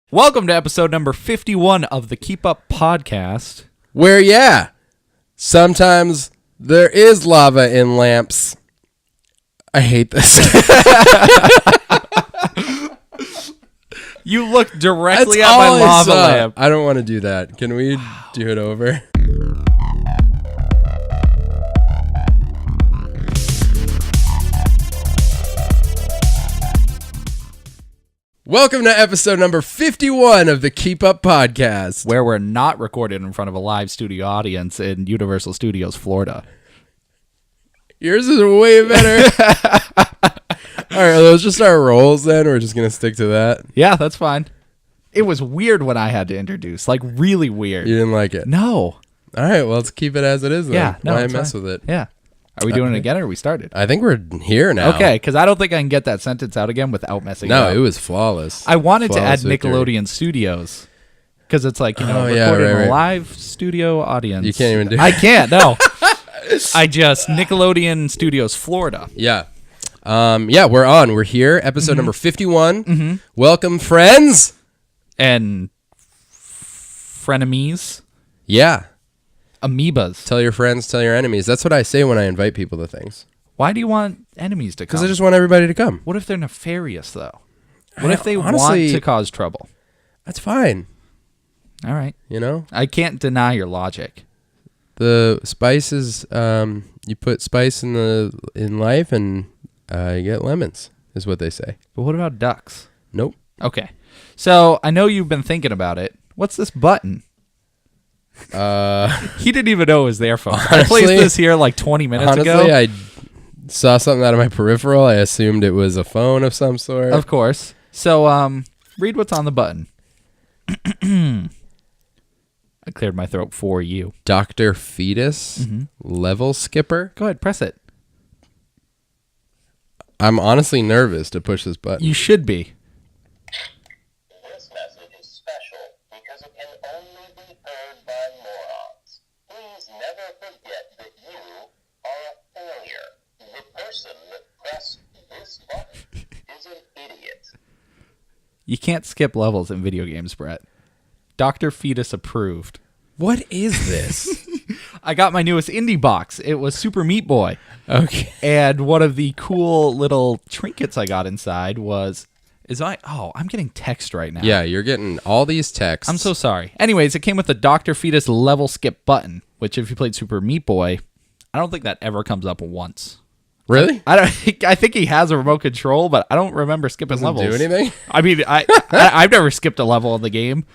Welcome to episode number 51 of the Keep Up Podcast. Where, sometimes there is lava in lamps. I hate this. You look directly at my lava lamp. I don't want to do that. Can we do it over? Welcome to episode number 51 of the Keep Up Podcast. Where we're not recorded in front of a live studio audience in Universal Studios, Florida. Yours is way better. All right, let's just start rolls then. We're just going to stick to that. Yeah, that's fine. It was weird when I had to introduce. Like, really weird. You didn't like it? No. All right, well, let's keep it as it is then. Yeah, no, Why mess with it? Yeah. Are we doing it again or are we started? I think we're here now. Okay, because I don't think I can get that sentence out again without messing it up. No, it was flawless. I wanted to add victory. Nickelodeon Studios because it's like, recording right. a live studio audience. You can't even do I can't, no. Nickelodeon Studios, Florida. Yeah. We're on. We're here. Episode number 51. Mm-hmm. Welcome, friends. And frenemies. Yeah. Amoebas. Tell your friends, tell your enemies. That's what I say when I invite people to things. Why do you want enemies to come? Because I just want everybody to come. What if they're nefarious, though? What if they honestly, want to cause trouble? That's fine. All right. You know? I can't deny your logic. The spice is, you put spice in life and you get lemons, is what they say. But what about ducks? Nope. Okay. So I know you've been thinking about it. What's this button? He didn't even know it was there, folks. I placed this here like 20 minutes ago. Honestly, I saw something out of my peripheral. I assumed it was a phone of some sort. Of course. So, read what's on the button. I cleared my throat for you. Dr. Fetus level skipper. Go ahead, press it. I'm honestly nervous to push this button. You should be. This message is special because it can only be heard by morons. Please never forget that you are a failure. The person that pressed this button is an idiot. You can't skip levels in video games, Brett. Dr. Fetus approved. What is this? I got my newest indie box. It was Super Meat Boy. Okay. And one of the cool little trinkets I got inside was... I'm getting text right now. Yeah, you're getting all these texts. I'm so sorry. Anyways, it came with the Dr. Fetus level skip button, which if you played Super Meat Boy, I don't think that ever comes up once. Really? I think he has a remote control, but I don't remember skipping levels. Do anything? I mean, I've never skipped a level in the game.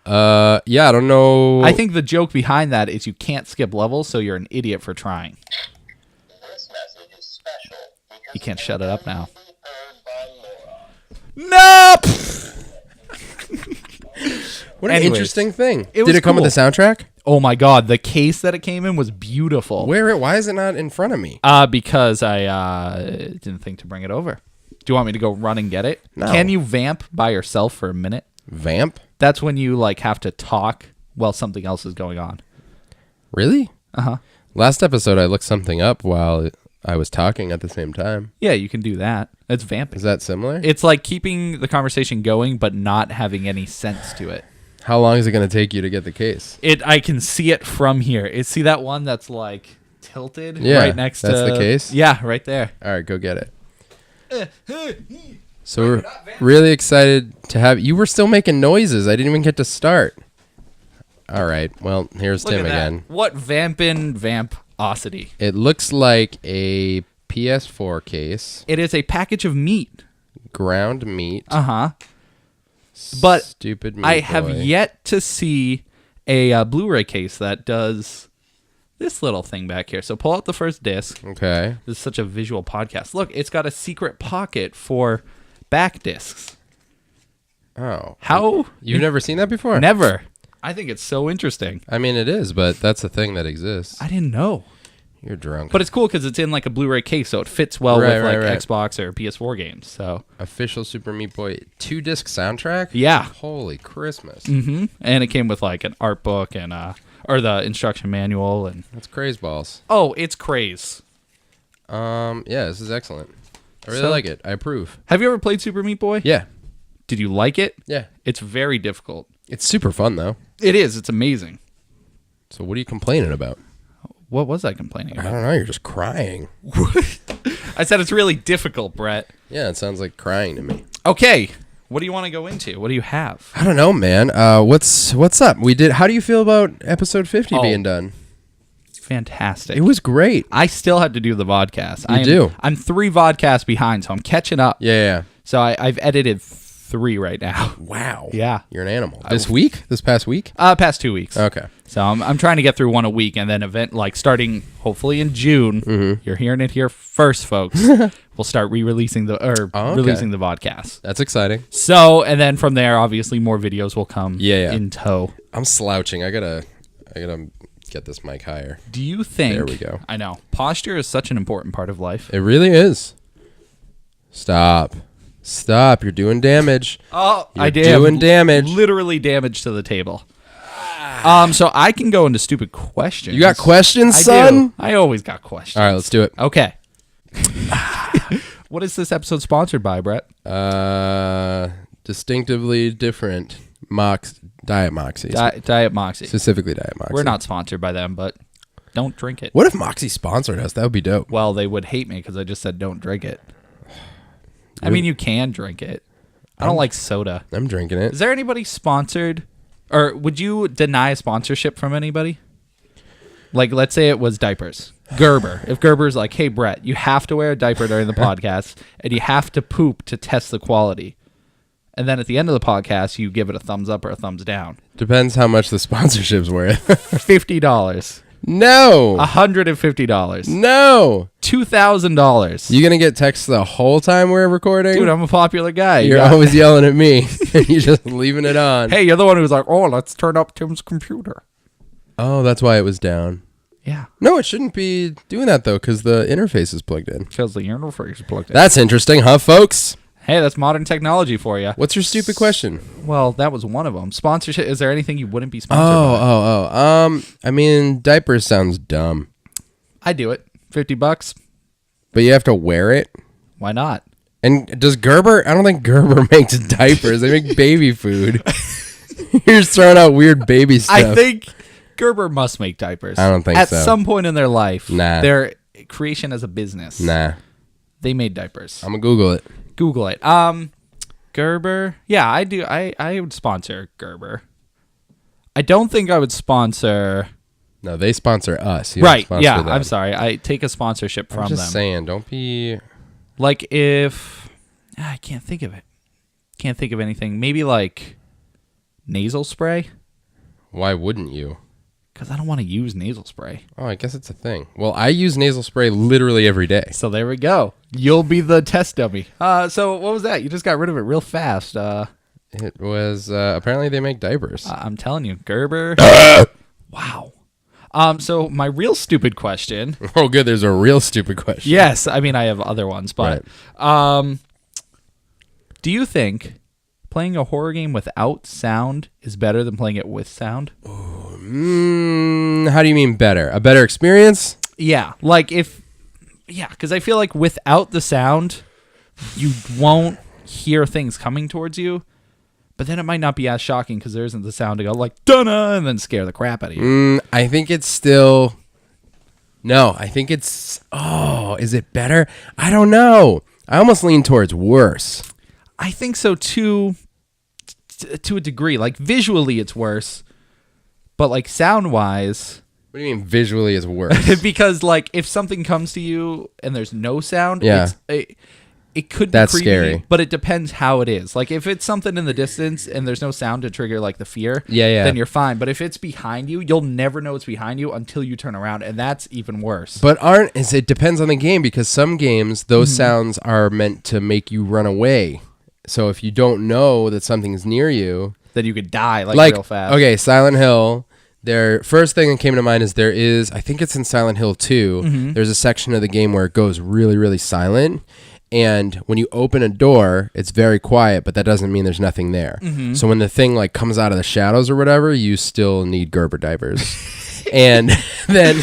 I don't know. I think the joke behind that is you can't skip levels, so you're an idiot for trying. This message is special because You can't shut it up now. it can only be heard by morons. Nope. What an Anyways, interesting thing. it was Did it come with cool. a soundtrack? Oh my god, the case that it came in was beautiful. Why is it not in front of me? Because I didn't think to bring it over. Do you want me to go run and get it? No. Can you vamp by yourself for a minute? Vamp? That's when you have to talk while something else is going on. Really? Uh-huh. Last episode, I looked something up while I was talking at the same time. Yeah, you can do that. That's vamping. Is that similar? It's like keeping the conversation going but not having any sense to it. How long is it going to take you to get the case? I can see it from here. See that one that's like tilted right next to... that's the case? Yeah, right there. All right, go get it. So we're really excited to have... You were still making noises. I didn't even get to start. All right, well, here's Look Tim at that. again. What vamposity. It looks like a PS4 case. It is a package of meat. Ground meat. Uh-huh. But Stupid meat I have boy. yet to see a Blu-ray case that does this little thing back here. So pull out the first disc. Okay. This is such a visual podcast. Look, it's got a secret pocket for back discs. Oh. How? You've never seen that before? Never. I think it's so interesting. I mean, it is, but that's a thing that exists. I didn't know. You're drunk. But it's cool because it's in like a Blu-ray case, so it fits well with Xbox or PS4 games. So Official Super Meat Boy 2-disc soundtrack? yeah. Holy Christmas. Mm-hmm. And it came with like an art book and or the instruction manual and That's craze balls. oh, it's craze. Yeah, this is excellent. I really like it. I approve. Have you ever played Super Meat Boy? Yeah. Did you like it? Yeah. It's very difficult. It's super fun, though. It is. It's amazing. So what are you complaining about? What was I complaining I about? don't know. You're just crying. I said it's really difficult, Brett. Yeah, it sounds like crying to me. Okay. What do you want to go into? What do you have? I don't know, man. What's up? How do you feel about episode 50 being done? Fantastic. It was great. I still had to do the vodcast. I'm 3 vodcasts behind, so I'm catching up. Yeah. So I've edited 3 right now. Wow. Yeah. You're an animal. This past week? Past 2 weeks. Okay. So I'm trying to get through one a week, and then starting hopefully in June. You're hearing it here first, folks. We'll start releasing the vodcast. That's exciting. So, and then from there, obviously more videos will come in tow. I'm slouching. I gotta get this mic higher. Do you think? There we go. I know posture is such an important part of life. It really is. Stop. You're doing damage. Oh, You're I did. doing damage. Literally damage to the table. So I can go into stupid questions. You got questions, I son? do. I always got questions. All right, let's do it. Okay. What is this episode sponsored by, Brett? Distinctively different Diet Moxie. Diet Moxie. Specifically Diet Moxie. We're not sponsored by them, but don't drink it. What if Moxie sponsored us? That would be dope. Well, they would hate me because I just said don't drink it. I mean, you can drink it. I don't like soda. I'm drinking it. Is there anybody sponsored? Or would you deny a sponsorship from anybody? Like, let's say it was diapers. Gerber. If Gerber's like, hey, Brett, you have to wear a diaper during the podcast, and you have to poop to test the quality. And then at the end of the podcast, you give it a thumbs up or a thumbs down. Depends how much the sponsorship's worth. $50. No. $150. No. $2,000. You gonna get texts the whole time we're recording? Dude, I'm a popular guy. You're always yelling at me. And you're just leaving it on. Hey, you're the one who's like, oh, let's turn up Tim's computer. Oh, that's why it was down. Yeah. No, it shouldn't be doing that, though, because the interface is plugged in. Because the interface is plugged in. That's interesting, huh, folks? Hey, that's modern technology for you. What's your stupid question? Well, that was one of them. Sponsorship. Is there anything you wouldn't be sponsored by? I mean, diapers sounds dumb. I do it. $50. But you have to wear it? Why not? And does Gerber... I don't think Gerber makes diapers. They make baby food. You're just throwing out weird baby stuff. I think Gerber must make diapers. I don't think so. so. At some point in their life, Nah. their creation as a business, Nah. they made diapers. I'm going to Google it. Google it. Gerber. Yeah, I do. I would sponsor Gerber. I don't think I would sponsor... No, they sponsor us. You don't Right. sponsor Yeah, them. I'm sorry. I take a sponsorship from I'm them. just saying, don't be... Like if... I can't think of it. Can't think of anything. Maybe like nasal spray? Why wouldn't you? Because I don't want to use nasal spray. Oh, I guess it's a thing. Well, I use nasal spray literally every day. So there we go. You'll be the test dummy. So what was that? You just got rid of it real fast. It was... apparently they make diapers. I'm telling you, Gerber. Wow. So my real stupid question. Oh, good. There's a real stupid question. Yes, I mean I have other ones, but do you think playing a horror game without sound is better than playing it with sound? How do you mean better? A better experience? Yeah, because I feel like without the sound, you won't hear things coming towards you. But then it might not be as shocking because there isn't the sound to go like "dunna" and then scare the crap out of you. I think it's still... No, I think it's... Oh, is it better? I don't know. I almost lean towards worse. I think so too, to a degree. Like visually, it's worse, but like sound wise. What do you mean visually is worse? Because like if something comes to you and there's no sound, Yeah. It could That's be creepy, scary. but it depends how it is. Like if it's something in the distance and there's no sound to trigger like the fear, Yeah. then you're fine. But if it's behind you, you'll never know it's behind you until you turn around, and that's even worse. But it depends on the game, because some games, those sounds are meant to make you run away. So if you don't know that something's near you... Then you could die like real fast. Okay, Silent Hill... Their first thing that came to mind is I think it's in Silent Hill 2, there's a section of the game where it goes really, really silent. And when you open a door, it's very quiet, but that doesn't mean there's nothing there. So when the thing like comes out of the shadows or whatever, you still need Gerber diapers. And then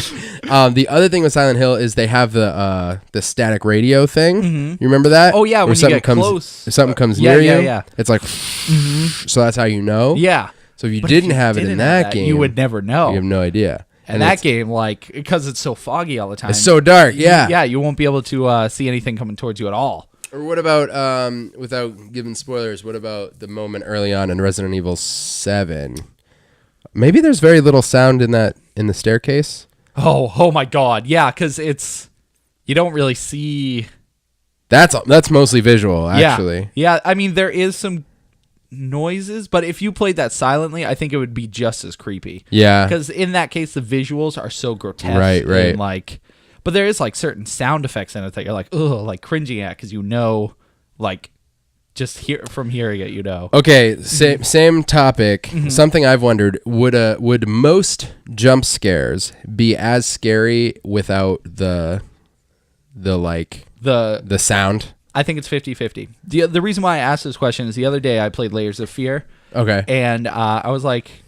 The other thing with Silent Hill is they have the static radio thing. You remember that? Oh, yeah, Where when you get comes, close. If something comes Yeah, near yeah, you, yeah. it's like, so that's how you know. Yeah. So if you But didn't if you have it in didn't have that game, you would never know. You have no idea. And that game, like, because it's so foggy all the time. It's so dark, yeah. Yeah, you won't be able to see anything coming towards you at all. Or what about, without giving spoilers, what about the moment early on in Resident Evil 7? Maybe there's very little sound in the staircase. Oh my God. Yeah, because you don't really see. That's mostly visual, actually. Yeah, I mean, there is some noises, but if you played that silently, I think it would be just as creepy. Yeah. Because in that case, the visuals are so grotesque. Right. And like, but there is like certain sound effects in it that you're like, ugh, like cringing at because like, just from hearing it, Okay, same topic. Something I've wondered: would most jump scares be as scary without the sound? I think it's 50-50. The reason why I asked this question is the other day I played Layers of Fear. Okay. And I was like,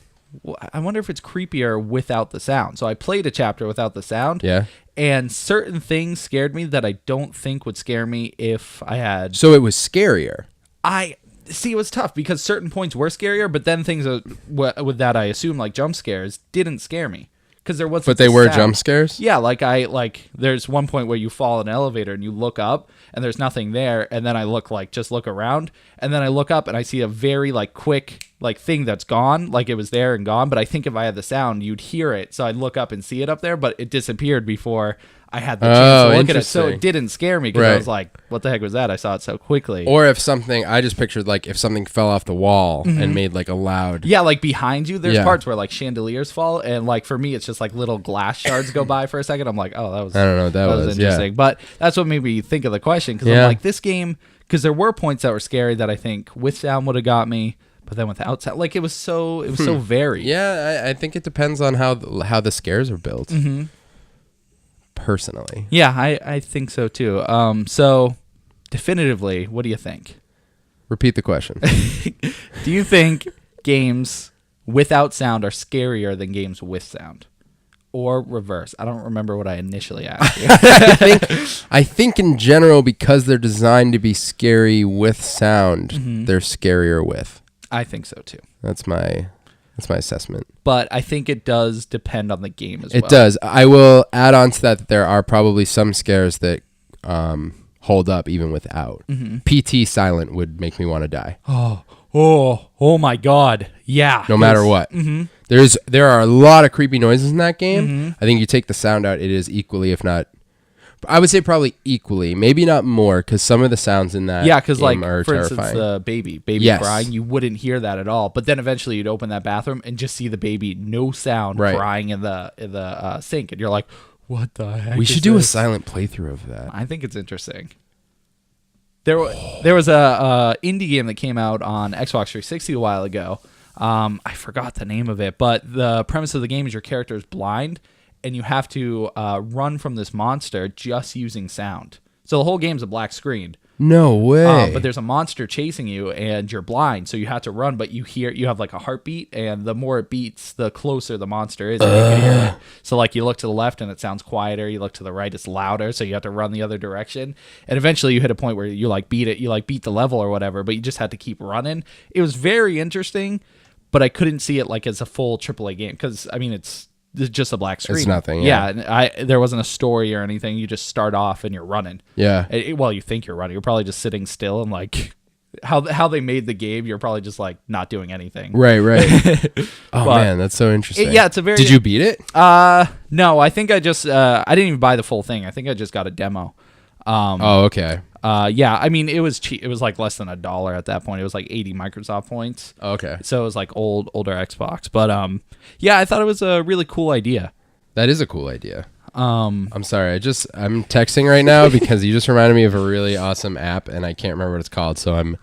I wonder if it's creepier without the sound. So I played a chapter without the sound. Yeah. And certain things scared me that I don't think would scare me if I had. So it was scarier. It was tough because certain points were scarier, but then things with that I assume like jump scares didn't scare me. Because there wasn't. But they were jump scares? Yeah, there's one point where you fall in an elevator and you look up and there's nothing there, and then I look around, and then I look up and I see a very quick thing that's gone, like it was there and gone, but I think if I had the sound, you'd hear it, so I'd look up and see it up there, but it disappeared before I had the chance to look at it, so it didn't scare me because I was like, what the heck was that? I saw it so quickly. Or if something, I just pictured if something fell off the wall and made a loud. Yeah, behind you, there's parts where chandeliers fall, and for me, it's just little glass shards go by for a second. I'm like, oh, that was. I don't know what that was. Interesting, yeah. But that's what made me think of the question because I'm like, this game, because there were points that were scary that I think with sound would have got me. But then without sound, it was so varied. Yeah, I think it depends on how the scares are built. Personally. Yeah, I think so too. So definitively, what do you think? Repeat the question. Do you think games without sound are scarier than games with sound? Or reverse? I don't remember what I initially asked you. I think in general, because they're designed to be scary with sound, they're scarier with. I think so too. That's my assessment. But I think it does depend on the game as well. It does. I will add on to that there are probably some scares that hold up even without. PT silent would make me want to die. Oh my God. Yeah. No matter what. There are a lot of creepy noises in that game. I think you take the sound out, it is equally, if not, I would say probably equally, maybe not more, because some of the sounds in that game are for terrifying. instance, the baby crying, you wouldn't hear that at all. But then eventually you'd open that bathroom and just see the baby, no sound, crying in the sink, and you're like, what the heck? We should do a silent playthrough of that. I think it's interesting. There was a indie game that came out on Xbox 360 a while ago. I forgot the name of it, but the premise of the game is your character is blind, and you have to run from this monster just using sound. So the whole game's a black screen. No way. But there's a monster chasing you, and you're blind, so you have to run. But you have a heartbeat, and the more it beats, the closer the monster is. And you can hear it. So you look to the left, and it sounds quieter. You look to the right, it's louder. So you have to run the other direction. And eventually, you hit a point where you beat it. You beat the level or whatever. But you just had to keep running. It was very interesting, but I couldn't see it as a full AAA game because it's just a black screen. It's nothing. Yeah, there wasn't a story or anything. You just start off and you're running. Yeah. Well, you think you're running. You're probably just sitting still and how they made the game. You're probably just not doing anything. Right. Oh man, that's so interesting. It's a very. Did you beat it? No. I think I just I didn't even buy the full thing. I think I just got a demo. Okay. Yeah, it was cheap. It was less than $1 at that point. It was 80 Microsoft points. Okay. So it was older Xbox. But yeah, I thought it was a really cool idea. That is a cool idea. I'm sorry. I'm texting right now because you just reminded me of a really awesome app and I can't remember what it's called. So I'm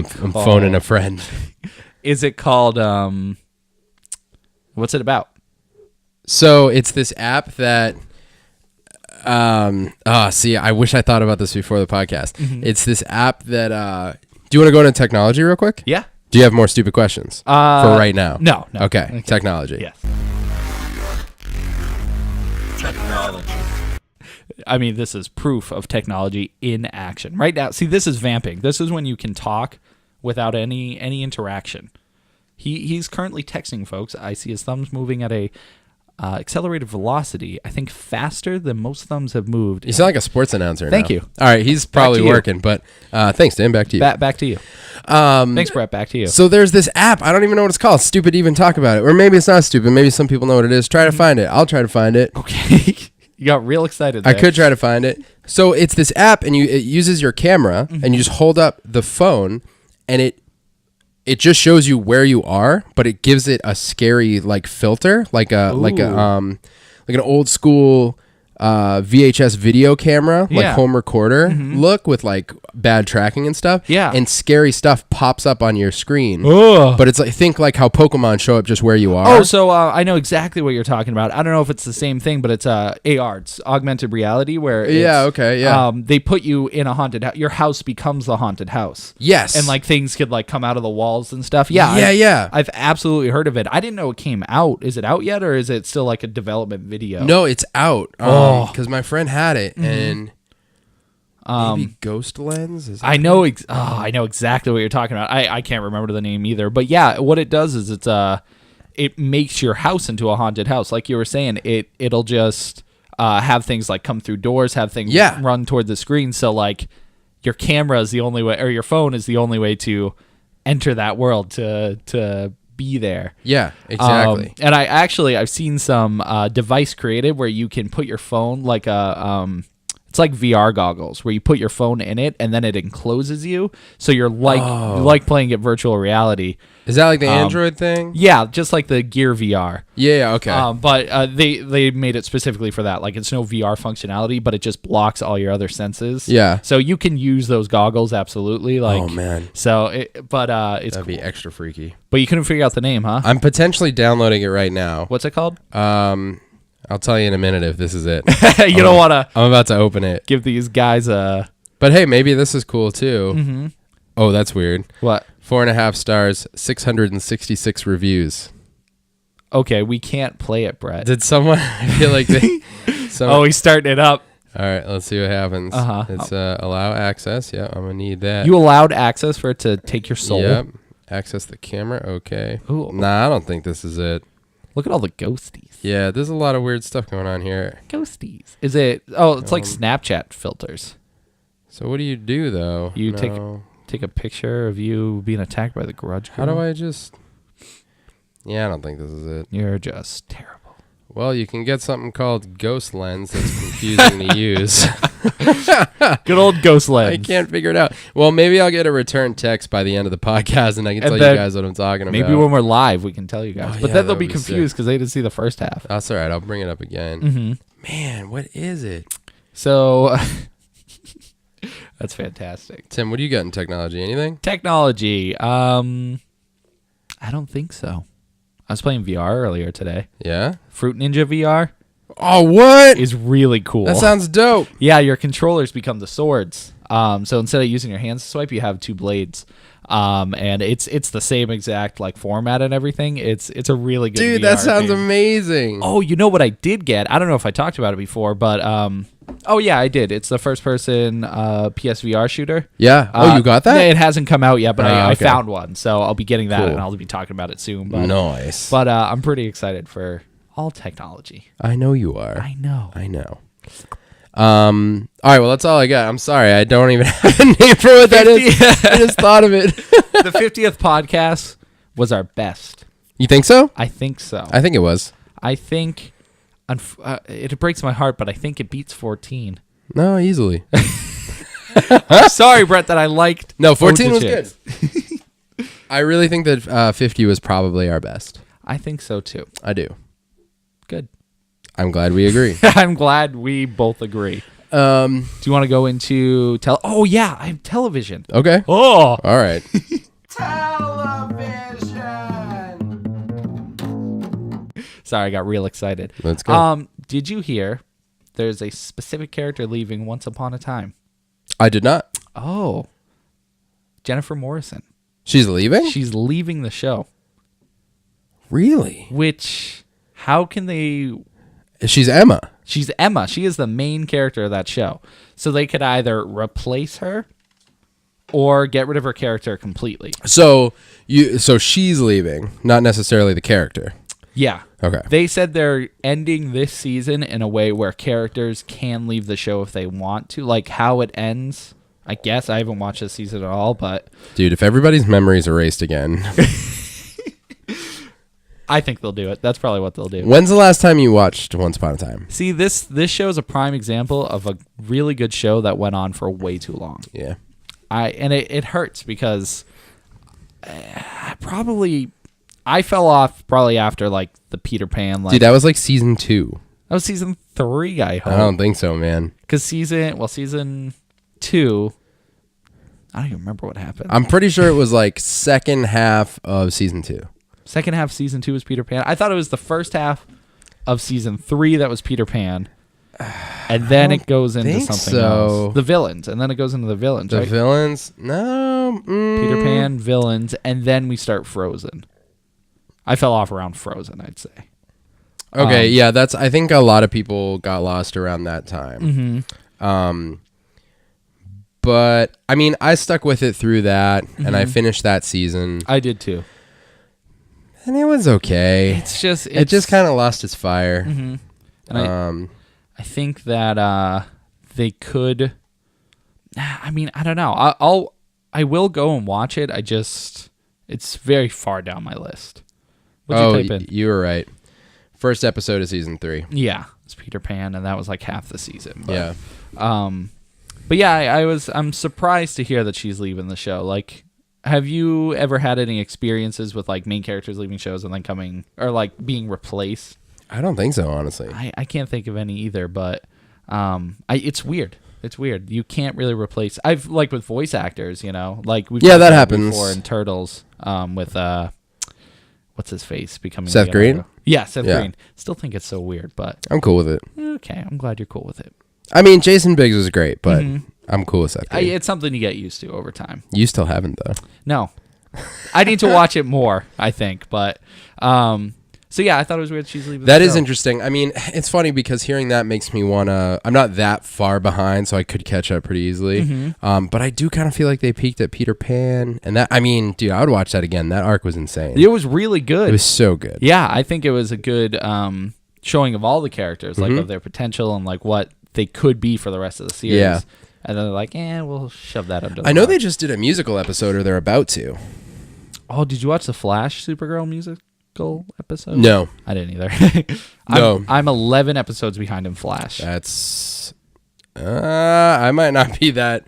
phoning a friend. Is it called what's it about? So it's this app that I wish I thought about this before the podcast. It's this app that do you want to go into technology real quick? Yeah. Do you have more stupid questions for right now? No. Okay. Technology. Yes. technology. I mean, this is proof of technology in action. Right now, see, this is vamping. This is when you can talk without any interaction. He's currently texting folks. I see his thumbs moving at a accelerated velocity, I think faster than most thumbs have moved. You sound like a sports announcer. Thank now. you. All right, he's probably to you. working, but thanks, Dan. Back to you. Back to you. Thanks, Brett. Back to you. So there's this app. I don't even know what it's called. Stupid to even talk about it. Or maybe it's not stupid. Maybe some people know what it is. Try to find it. I'll try to find it. Okay. You got real excited there. I could try to find it. So it's this app, and it uses your camera, and you just hold up the phone, and it just shows you where you are, but it gives it a scary like filter, like an old school VHS video camera, like Yeah. home recorder look with like bad tracking and stuff. Yeah. And scary stuff pops up on your screen. Ugh. But it's like, think like how Pokemon show up just where you are. Oh, so I know exactly what you're talking about. I don't know if it's the same thing, but it's AR, it's augmented reality, where it's, they put you in a haunted house. Your house becomes the haunted house. Yes. And like things could like come out of the walls and stuff. Yeah. I've absolutely heard of it. I didn't know it came out. Is it out yet, or is it still like a development video? No, it's out. Because my friend had it, and maybe Ghost Lens. Is I know exactly what you're talking about. I can't remember the name either. But yeah, what it does is it makes your house into a haunted house. Like you were saying, it'll just have things like come through doors, have things run toward the screen. So like your camera is the only way, or your phone is the only way to enter that world, to be there. Yeah, exactly. And I've seen some device created where you can put your phone like it's like VR goggles where you put your phone in it and then it encloses you, so you're like playing it virtual reality. Is that like the Android thing? Yeah, just like the Gear VR. Yeah, okay. But they made it specifically for that. Like, it's no VR functionality, but it just blocks all your other senses. Yeah. So you can use those goggles absolutely. Like, oh man. So it's That'd cool. be extra freaky. But you couldn't figure out the name, huh? I'm potentially downloading it right now. What's it called? I'll tell you in a minute if this is it. You don't want to I'm about to open it. give these guys a... But hey, maybe this is cool too. Mm-hmm. Oh, that's weird. What? 4.5 stars, 666 reviews. Okay, we can't play it, Brett. Did someone? I feel like they. Oh, he's starting it up. All right, let's see what happens. It's allow access. Yeah, I'm gonna need that. You allowed access for it to take your soul? Yep. Access the camera. Okay. Ooh. Nah, I don't think this is it. Look at all the ghosties. Yeah, there's a lot of weird stuff going on here. Ghosties. Is it... Oh, it's like Snapchat filters. So what do you do though? You take a picture of you being attacked by the grudge girl. How do I just... Yeah, I don't think this is it. You're just terrible. Well, you can get something called Ghost Lens that's confusing to use. Good old Ghost Lens. I can't figure it out. Well, maybe I'll get a return text by the end of the podcast and I can tell you guys what I'm talking about. Maybe when we're live, we can tell you guys. Oh, but yeah, then they'll that be would be confused because they didn't see the first half. That's all right. I'll bring it up again. Mm-hmm. Man, what is it? So... That's fantastic. Tim, what do you got in technology? Anything? Technology. I don't think so. I was playing VR earlier today. Yeah? Fruit Ninja VR Oh, what? is really cool. That sounds dope. Yeah, your controllers become the swords. So instead of using your hands to swipe, you have two blades. And it's the same exact like format and everything. It's a really good Dude, VR that sounds game. amazing. Oh, you know what I did get? I don't know if I talked about it before, but oh yeah, I did. It's the first person PSVR shooter. Yeah. Oh, you got that? It hasn't come out yet, but I okay. found one, so I'll be getting that Cool. and I'll be talking about it soon. But, Nice. But I'm pretty excited for all technology. I know you are. I know. I know. All right, well, that's all I got. I'm sorry. I don't even have a name for what that is. I just thought of it. The 50th podcast was our best. You think so? I think so. I think it was. I think it breaks my heart, but I think it beats 14. No, easily. Sorry, Brett, that I liked. No, 14 was Chicks. good. I really think that 50 was probably our best. I think so, too. I do. Good. I'm glad we agree. I'm glad we both agree. Do you want to go into Oh, yeah, I have television. Okay. Oh. All right. Sorry, I got real excited. Let's go. Did you hear there's a specific character leaving Once Upon a Time? I did not. Oh. Jennifer Morrison. She's leaving? She's leaving the show. Really? Which, how can they... She's Emma. She's Emma. She is the main character of that show. So they could either replace her or get rid of her character completely. So she's leaving, not necessarily the character. Yeah. Okay. They said they're ending this season in a way where characters can leave the show if they want to. Like how it ends. I guess I haven't watched this season at all, but... Dude, if everybody's memory's erased again... I think they'll do it. That's probably what they'll do. When's the last time you watched Once Upon a Time? See, this show is a prime example of a really good show that went on for way too long. Yeah. It hurts because I fell off probably after like the Peter Pan. Like, Dude, that was like season 2. that was season 3, I hope. I don't think so, man. Because season 2, I don't even remember what happened. I'm pretty sure it was like second half of season 2. Second half season 2 was Peter Pan. I thought it was the first half of season 3 that was Peter Pan. And then it goes into something else. The villains. And then it goes into the villains, The right? villains? No. Peter Pan, villains, and then we start Frozen. I fell off around Frozen, I'd say. Okay, yeah, I think a lot of people got lost around that time. Mm-hmm. But I mean, I stuck with it through that, and I finished that season, I did too. and it was okay. It just kind of lost its fire. Mm-hmm. And I think that they could. I mean, I don't know. I will go and watch it. It's very far down my list. What'd you type in? You were right. First episode of season 3. Yeah, it's Peter Pan, and that was like half the season. But, Yeah. But yeah, I'm surprised to hear that she's leaving the show. Like, have you ever had any experiences with like main characters leaving shows and then coming or like being replaced? I don't think so, honestly. I can't think of any either, but it's weird. It's weird. You can't really replace. I've like with voice actors, like we've Yeah, talked that about happens. before in Turtles. With what's his face becoming Seth Green? Leonardo. Yeah, Seth Yeah. Green. Still think it's so weird, but I'm cool with it. okay. I'm glad you're cool with it. I mean, Jason Biggs was great, but I'm cool with Seth Green. It's something you get used to over time. You still haven't, though. No, I need to watch it more. I think, but so yeah, I thought it was weird she's leaving. That the is show. interesting. I mean, it's funny because hearing that makes me want to... I'm not that far behind, so I could catch up pretty easily. But I do kind of feel like they peaked at Peter Pan. And that, I mean, dude, I would watch that again. That arc was insane. It was really good. It was so good. Yeah, I think it was a good showing of all the characters, like of their potential and like what they could be for the rest of the series. Yeah. And then they're like, we'll shove that under the I know rug. they just did a musical episode, or they're about to. Oh, did you watch the Flash Supergirl musical episode? No. I didn't either. No. I'm 11 episodes behind in Flash. That's... I might not be that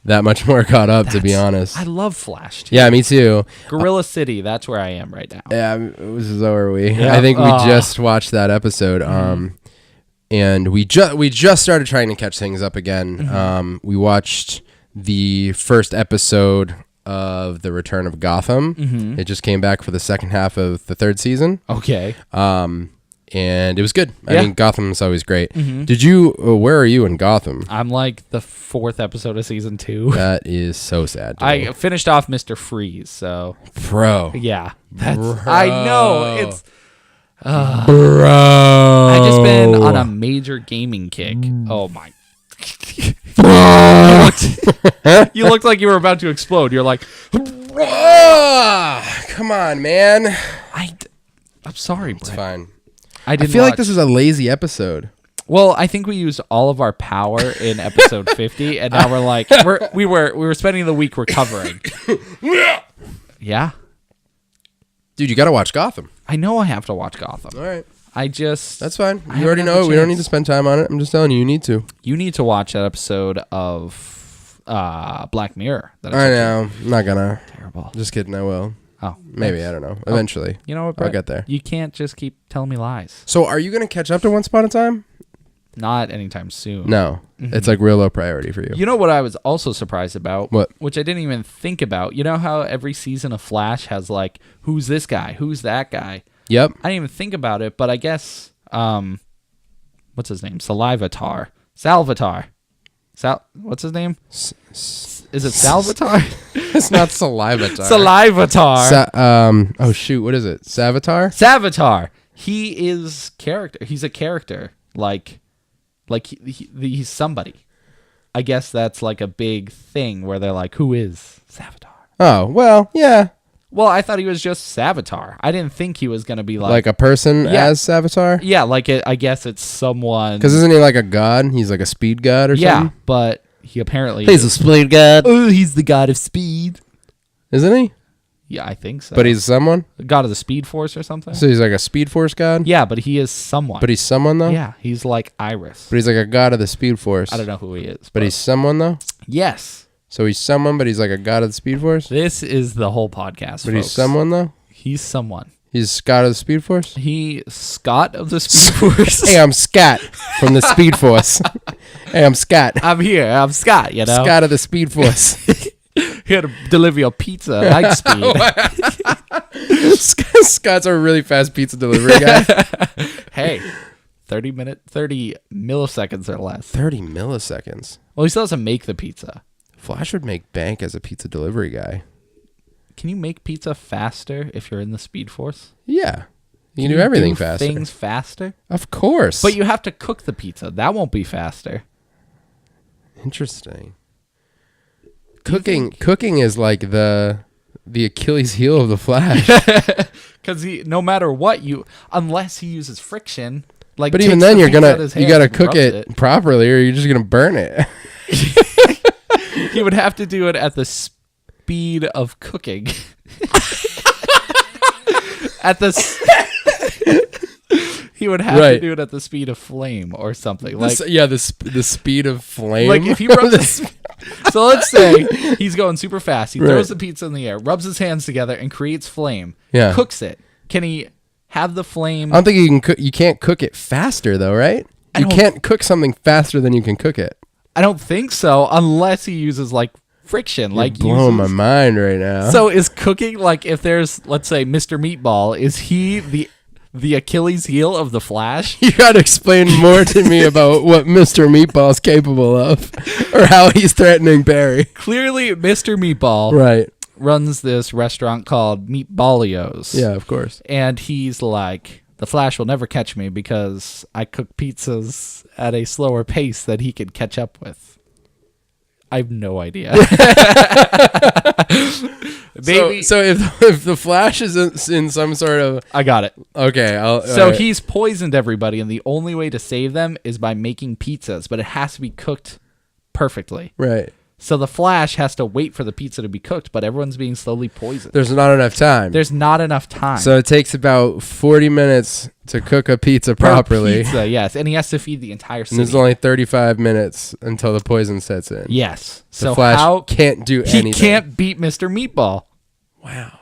much more caught up, to be honest. I love Flash, too. Yeah, me too. Gorilla City, that's where I am right now. Yeah, so are we. Yeah. I think we just watched that episode. And we just started trying to catch things up again. We watched the first episode of The Return of Gotham. It just came back for the second half of the 3rd season. Okay. And it was good. Yeah. I mean, Gotham's always great. Did you? Where are you in Gotham? I'm like the 4th episode of season 2. That is so sad. I finished off Mr. Freeze, so Bro. yeah. I know it's. Bro. I just been on a major gaming kick. Oh my. You looked like you were about to explode. You're like, Come on, man. I'm sorry, It's Brett. fine. I I feel like this is a lazy episode. Well, I think we used all of our power in episode 50, and now we're like we were spending the week recovering. Yeah, Dude, you got to watch Gotham. I know I have to watch Gotham. All right. That's fine. I You already haven't had know the it. We don't need chance. to spend time on it. I'm just telling you, you need to. You need to watch that episode of Black Mirror. That I know. I'm not going to. Terrible. Just kidding. I will. Oh, Maybe. I don't know. Eventually. You know what, I'll Brett? get there. You can't just keep telling me lies. So are you going to catch up to Once Upon a Time? Not anytime soon. No. It's like real low priority for you. You know what I was also surprised about? What? Which I didn't even think about. You know how every season of Flash has like, who's this guy? Who's that guy? Yep. I didn't even think about it, but I guess, what's his name? Salvatar. What's his name? Is it Salvatar? It's not Salivatar. Salivatar. Oh, shoot. What is it? Savatar? Savitar. He is character. He's a character. Like, Like he's somebody. I guess that's like a big thing where they're like, who is Savitar? Oh, well, yeah. Well, I thought he was just Savitar. I didn't think he was going to be Like a person as Savitar? Yeah, like I guess it's someone. Because isn't he like a god? He's like a speed god or yeah, something? but he apparently He's a speed god. Oh, he's the god of speed. Isn't he? Yeah, I think so. But he's someone? The god of the Speed Force or something? So he's like a speed force god? Yeah, but he is someone. But he's someone, though? Yeah, he's like Iris. But he's like a god of the speed force. I don't know who he is. But he's someone, though? Yes. So he's someone, but he's like a god of the speed force? This is the whole podcast, But he's someone, though? He's someone. He's god of the speed force? He Scott of the Speed Force. Hey, I'm Scott from the speed force. Hey, I'm Scott. I'm here. I'm Scott, you know? Scott of the speed force. Here to deliver your pizza at light speed. Scott's a really fast pizza delivery guy. Hey, 30 milliseconds or less. 30 milliseconds. Well, he still doesn't make the pizza. Flash would make bank as a pizza delivery guy. Can you make pizza faster if you're in the Speed Force? Yeah. You can do everything faster. Things faster? Of course. But you have to cook the pizza. That won't be faster. Interesting. Cooking is like the Achilles heel of the Flash. Because no matter what unless he uses friction, like. But even then, you gotta cook it properly, or you're just gonna burn it. He would have to do it at the speed of cooking. He would have to do it at the speed of flame or something. Like the speed of flame. Like if he rubs so let's say he's going super fast. He throws the pizza in the air, rubs his hands together, and creates flame. Yeah. Cooks it. Can he have the flame? I don't think you can cook. You can't cook it faster though, right? You can't cook something faster than you can cook it. I don't think so, unless he uses like friction. You're blowing my mind right now. So is cooking like if there's, let's say, Mr. Meatball, is he the Achilles heel of the Flash? You got to explain more to me about what Mr. Meatball's capable of, or how he's threatening Barry. Clearly, Mr. Meatball runs this restaurant called Meatballios. Yeah, of course. And he's like, the Flash will never catch me because I cook pizzas at a slower pace that he could catch up with. I have no idea. Maybe. So if the Flash is in some sort of... I got it. Okay. He's poisoned everybody, and the only way to save them is by making pizzas, but it has to be cooked perfectly. Right. So the Flash has to wait for the pizza to be cooked, but everyone's being slowly poisoned. There's not enough time. There's not enough time. So it takes about 40 minutes to cook a pizza properly. Pizza, yes. And he has to feed the entire city. And there's only 35 minutes until the poison sets in. Yes. The Flash can't do anything. He can't beat Mr. Meatball. Wow.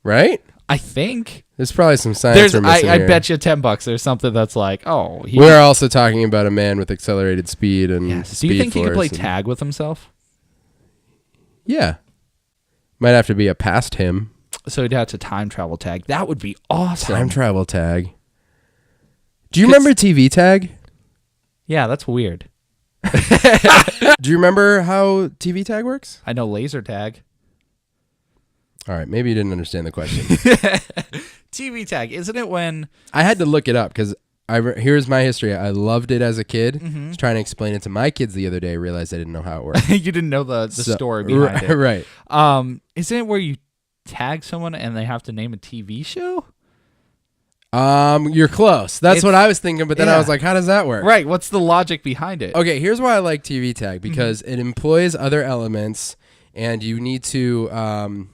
Right? I think. There's probably some science we're missing I here. bet you $10 there's something that's like, we're also talking about a man with accelerated speed and speed. Do you think he could play tag with himself? Yeah. Might have to be a past him. So he'd have to time travel tag. That would be awesome. Time travel tag. Do you remember TV tag? Yeah, that's weird. Do you remember how TV tag works? I know laser tag. All right, maybe you didn't understand the question. TV tag, isn't it when... I had to look it up because here's my history. I loved it as a kid. I was trying to explain it to my kids the other day. I realized I didn't know how it worked. You didn't know the story behind it. Right. Isn't it where you tag someone and they have to name a TV show? You're close. That's what I was thinking, but then I was like, how does that work? Right. What's the logic behind it? Okay, here's why I like TV tag, because it employs other elements, and you need to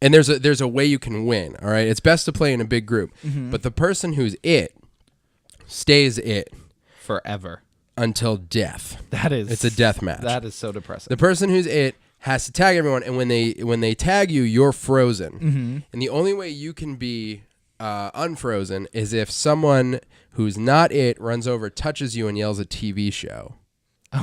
and there's a way you can win, all right? It's best to play in a big group. But the person who's it stays it forever until death. It's a death match. That is so depressing. The person who's it has to tag everyone, and when they tag you, you're frozen. And the only way you can be unfrozen is if someone who's not it runs over, touches you, and yells a TV show.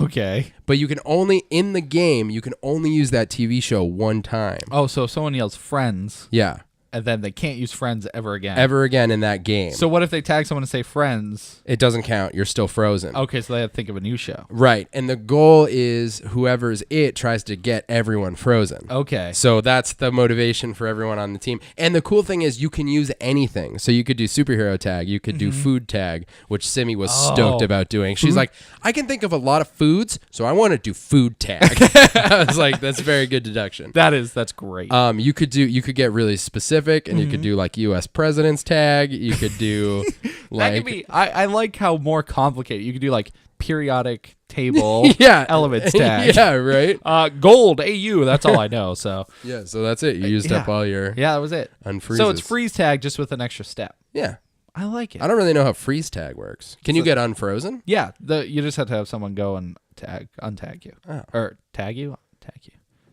Okay. But you can only, in the game, you can only use that TV show one time. Oh, so if someone yells Friends. Yeah. and then they can't use friends ever again. Ever again in that game. So what if they tag someone and say friends? It doesn't count. You're still frozen. Okay, so they have to think of a new show. Right. And the goal is whoever's it tries to get everyone frozen. Okay. So that's the motivation for everyone on the team. And the cool thing is you can use anything. So you could do superhero tag. You could do food tag, which Simi was stoked about doing. She's like, I can think of a lot of foods, so I want to do food tag. I was like, that's a very good deduction. That's great. You could get really specific, and you could do like U.S. president's tag. You could do like that could be. I like how more complicated. You could do like periodic table elements tag. Yeah, right. Gold AU. That's all I know. So Yeah, so that's it. You used up all your that was it. unfreezes. So it's freeze tag just with an extra step. Yeah. I like it. I don't really know how freeze tag works. Can you get unfrozen? Yeah, you just have to have someone go and untag you, or tag you.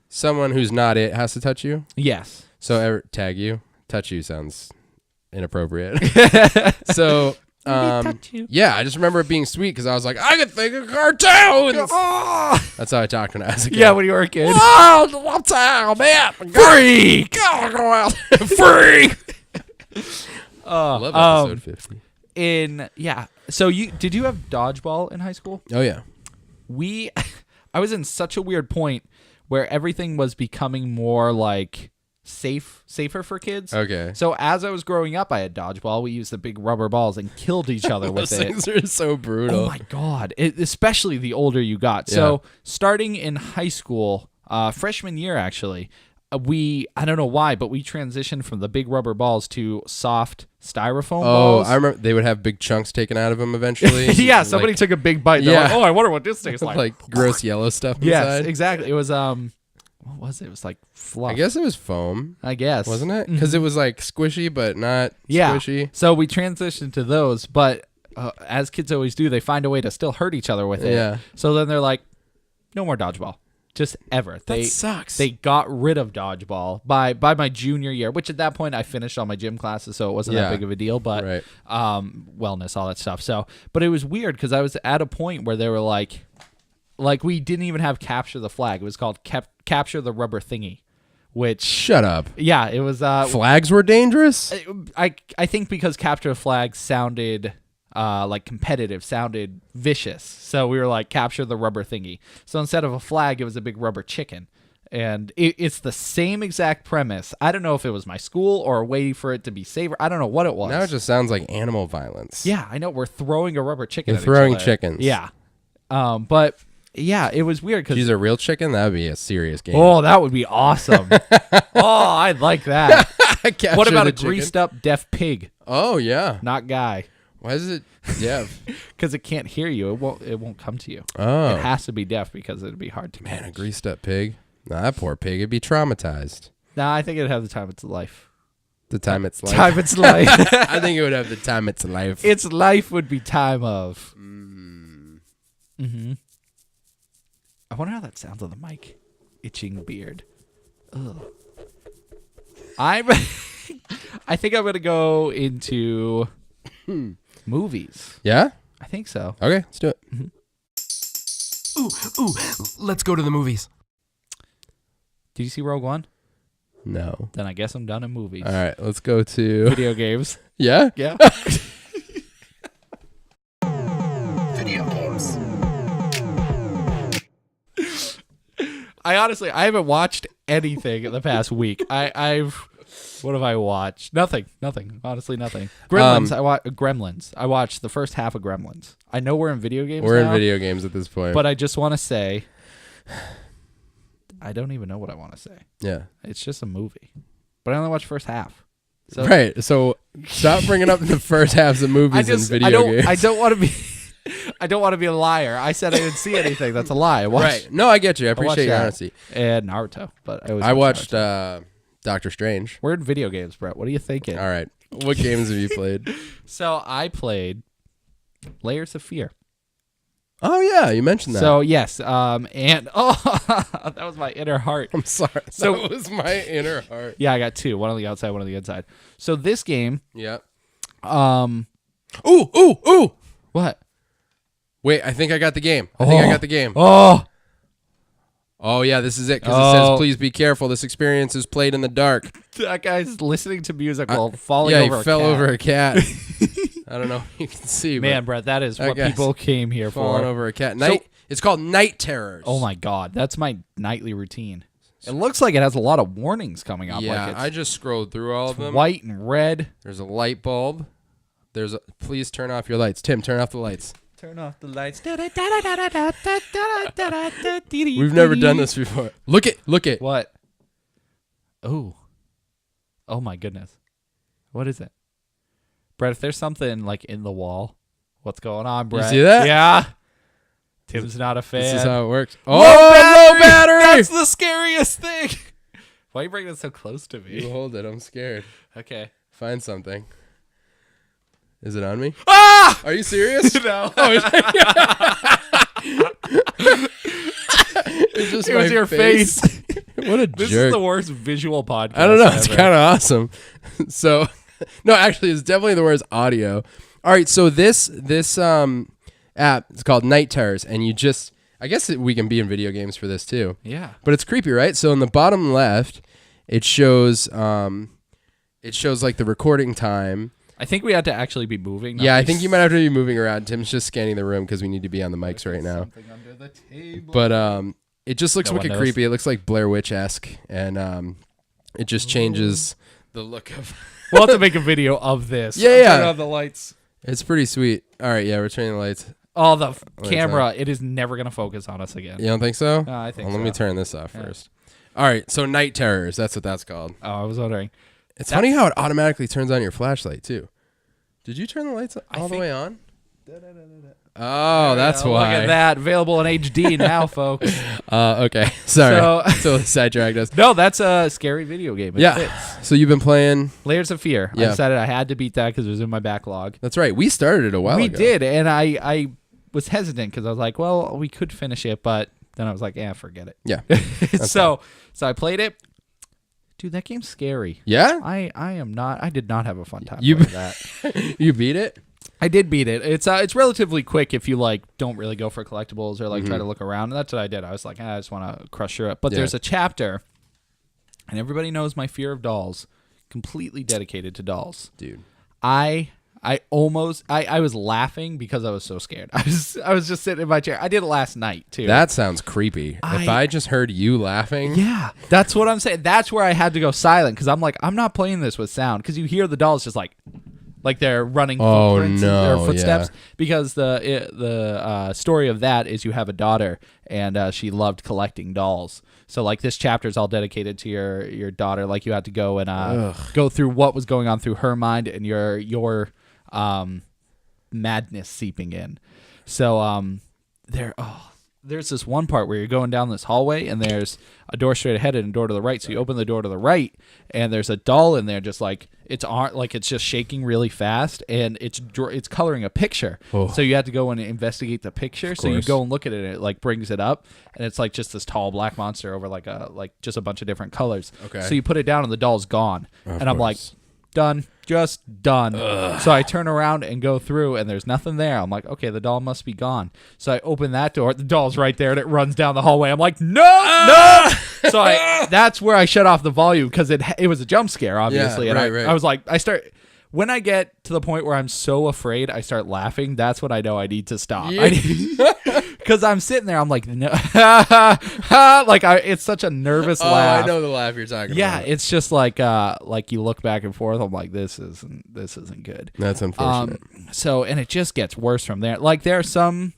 Someone who's not it has to touch you? Yes. So tag you? Touch you sounds inappropriate. So, touch you. yeah, I just remember it being sweet because I was like, I could think of cartoons. That's how I talked when I was a kid. Yeah, when you were a kid. Oh, what's that, man? Freak. Gotta go out. Freak. I love episode 50. So did you have dodgeball in high school? Oh, yeah. I was in such a weird point where everything was becoming more like safer for kids. Okay. So as I was growing up, I had dodgeball. We used the big rubber balls and killed each other with Those it. things are so brutal. Oh my God. Especially the older you got. So starting in high school, freshman year actually, I don't know why, but we transitioned from the big rubber balls to soft styrofoam balls. I remember they would have big chunks taken out of them eventually. Yeah, somebody took a big bite. They're like, oh, I wonder what this tastes like. Like gross yellow stuff inside. Yes, exactly. It was what was it? It was like fluff. I guess it was foam. I guess. Wasn't it? Because it was like squishy, but not squishy. So we transitioned to those, but as kids always do, they find a way to still hurt each other with it. Yeah. So then they're like, no more dodgeball. Just ever. That sucks. They got rid of dodgeball by my junior year, which at that point I finished all my gym classes, so it wasn't that big of a deal. But wellness, all that stuff. So, but it was weird because I was at a point where they were like we didn't even have capture the flag. It was called capture the rubber thingy. Which shut up. Yeah, it was. Flags were dangerous. I think because capture the flag sounded. Like competitive, sounded vicious. So we were like, capture the rubber thingy. So instead of a flag, it was a big rubber chicken. And it's the same exact premise. I don't know if it was my school or a way for it to be safer. I don't know what it was. Now it just sounds like animal violence. Yeah, I know. We're throwing a rubber chicken You're at throwing each other. chickens. Yeah. But yeah, it was weird because she's a real chicken. That would be a serious game. Oh, that would be awesome. Oh, I'd like that. What about a greased up deaf pig? Oh yeah, not guy. Why is it deaf? Because it can't hear you. It won't come to you. Oh. It has to be deaf because it'd be hard to catch. Man, a greased up pig. Nah, that poor pig. It'd be traumatized. Nah, I think it'd have the time of its life. The time it's life? Time it's life. I think it would have the time it's life. Its life would be time of. Mm-hmm. I wonder how that sounds on the mic. Itching beard. Ugh. I think I'm going to go into... movies. Yeah? I think so. Okay, let's do it. Mm-hmm. Let's go to the movies. Did you see Rogue One? No. Then I guess I'm done in movies. All right, let's go to... video games. Yeah? Yeah. Video games. I haven't watched anything in the past week. What have I watched? Nothing. Honestly, nothing. Gremlins. I watched the first half of Gremlins. I know we're in video games We're now, in video games at this point. but I just want to say, I don't even know what I want to say. Yeah. It's just a movie. But I only watched the first half. So Right. So stop bringing up the first halves of movies in video games. I don't want to be... I don't want to be a liar. I said I didn't see anything. That's a lie. Right. No, I get you. I appreciate your honesty. And Naruto. But I watched Doctor Strange. We're in video games, Brett. What are you thinking? All right. What games have you played? So I played Layers of Fear. Oh, yeah. You mentioned that. So, yes. And that was my inner heart. I'm sorry. That was my inner heart. Yeah, I got two. One on the outside, one on the inside. So this game. Yeah. Ooh. What? Wait, I think I got the game. I think I got the game. Oh. Oh yeah, this is it because it Oh. says, "Please be careful. This experience is played in the dark." That guy's listening to music while falling Yeah, over he a fell cat. over a cat. I don't know if you can see, Man, but Brett, that is that what guy's people came here falling for. over a cat. It's called Night Terrors. Oh my God, that's my nightly routine. It looks like it has a lot of warnings coming up. Yeah, like it's I just scrolled through all of them. white and red. There's a light bulb. Please turn off your lights. Tim, turn off the lights. Turn off the lights. We've never done this before. Look it. What? Oh my goodness. What is it? Brett, if there's something like in the wall, what's going on, Brett? see that? Yeah. Tim's not a fan. This is how it works. Low Low battery. That's the scariest thing. Why are you bringing it so close to You me? hold it. I'm scared. Okay. Find something. Is it on me? Ah! Are you serious? No. It's just It was my your face. What a This jerk. is the worst visual podcast. I don't know. It's ever. kind of awesome. So, no, actually, it's definitely the worst audio. All right, so this app is called Night Terrors, and I guess we can be in video games for this too. Yeah. But it's creepy, right? So in the bottom left, it shows like the recording time. I think we had to actually be moving. Yeah, I think you might have to be moving around. Tim's just scanning the room because we need to be on the mics right now. Something under the table. But it just looks No one wicked knows. creepy. It looks like Blair Witch-esque, and it just changes the look of. We'll have to make a video of this. Yeah, I'll yeah. Turn on the lights. It's pretty sweet. All right, yeah, we're turning the lights. Oh, the Lights camera. It is never going to focus on us again. You don't think so? I think Let me so. turn this off Yeah. first. All right, so Night Terrors. That's what that's called. Oh, I was wondering. It's funny how it automatically turns on your flashlight too. Did you turn the lights all the think- way on? Oh, that's Yeah, why. Look at that. Available in HD now, folks. Okay, sorry. So- So sidetracked us. No, that's a scary video game. It Yeah. fits. So you've been playing. Layers of Fear. I Yeah. decided I had to beat that because it was in my backlog. That's right. We started it a while We ago. did, and I was hesitant because I was like, well, we could finish it, but then I was like, forget it. Yeah. so I played it. Dude, that game's scary. Yeah. I did not have a fun time You- playing that. You beat it. I did beat it. It's relatively quick if you like don't really go for collectibles or like try to look around. And that's what I did. I was like, I just want to crush her up. But Yeah. there's a chapter, and everybody knows my fear of dolls. Completely dedicated to dolls. Dude. I was laughing because I was so scared. I was just sitting in my chair. I did it last night too. That sounds creepy. If I just heard you laughing. Yeah, that's what I'm saying. That's where I had to go silent because I'm like, I'm not playing this with sound because you hear the dolls just like they're running Oh, footprints no, or footsteps. yeah. Because the story of that is you have a daughter and she loved collecting dolls. So like this chapter is all dedicated to your daughter. Like you had to go and go through what was going on through her mind and your madness seeping in. So there's this one part where you're going down this hallway and there's a door straight ahead and a door to the right. So you open the door to the right and there's a doll in there just like it's just shaking really fast and it's coloring a picture. Oh. So you have to go and investigate the picture. So you course. go and look at it and it like brings it up and it's like just this tall black monster over like just a bunch of different colors. Okay. So you put it down and the doll's gone. Of And I'm like, course. done, just done. So I turn around and go through and there's nothing there. I'm like, okay, the doll must be gone. So I open that door, the doll's right there and it runs down the hallway. I'm like, no. So that's where I shut off the volume because it was a jump scare, obviously. And right. I was like, when I get to the point where I'm so afraid I start laughing, that's when I know I need to stop. Yeah. Because I'm sitting there, I'm like, no, it's such a nervous Oh, laugh. I know the laugh you're talking Yeah, about. it's just like you look back and forth. I'm like, this isn't good. That's unfortunate. And it just gets worse from there. Like there are some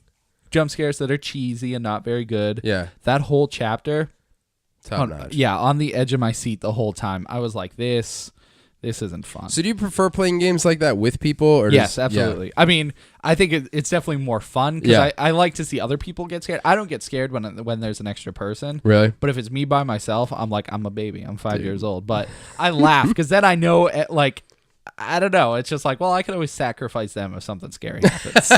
jump scares that are cheesy and not very good. Yeah. That whole chapter, Top notch. on the edge of my seat the whole time. I was like, this isn't fun. So do you prefer playing games like that with people? Or Yes, just- absolutely. Yeah. I mean, I think it's definitely more fun because Yeah. I like to see other people get scared. I don't get scared when there's an extra person. Really? But if it's me by myself, I'm like, I'm a baby. I'm 5 years old. But I laugh because then I know, I don't know. It's just like, well, I can always sacrifice them if something scary happens.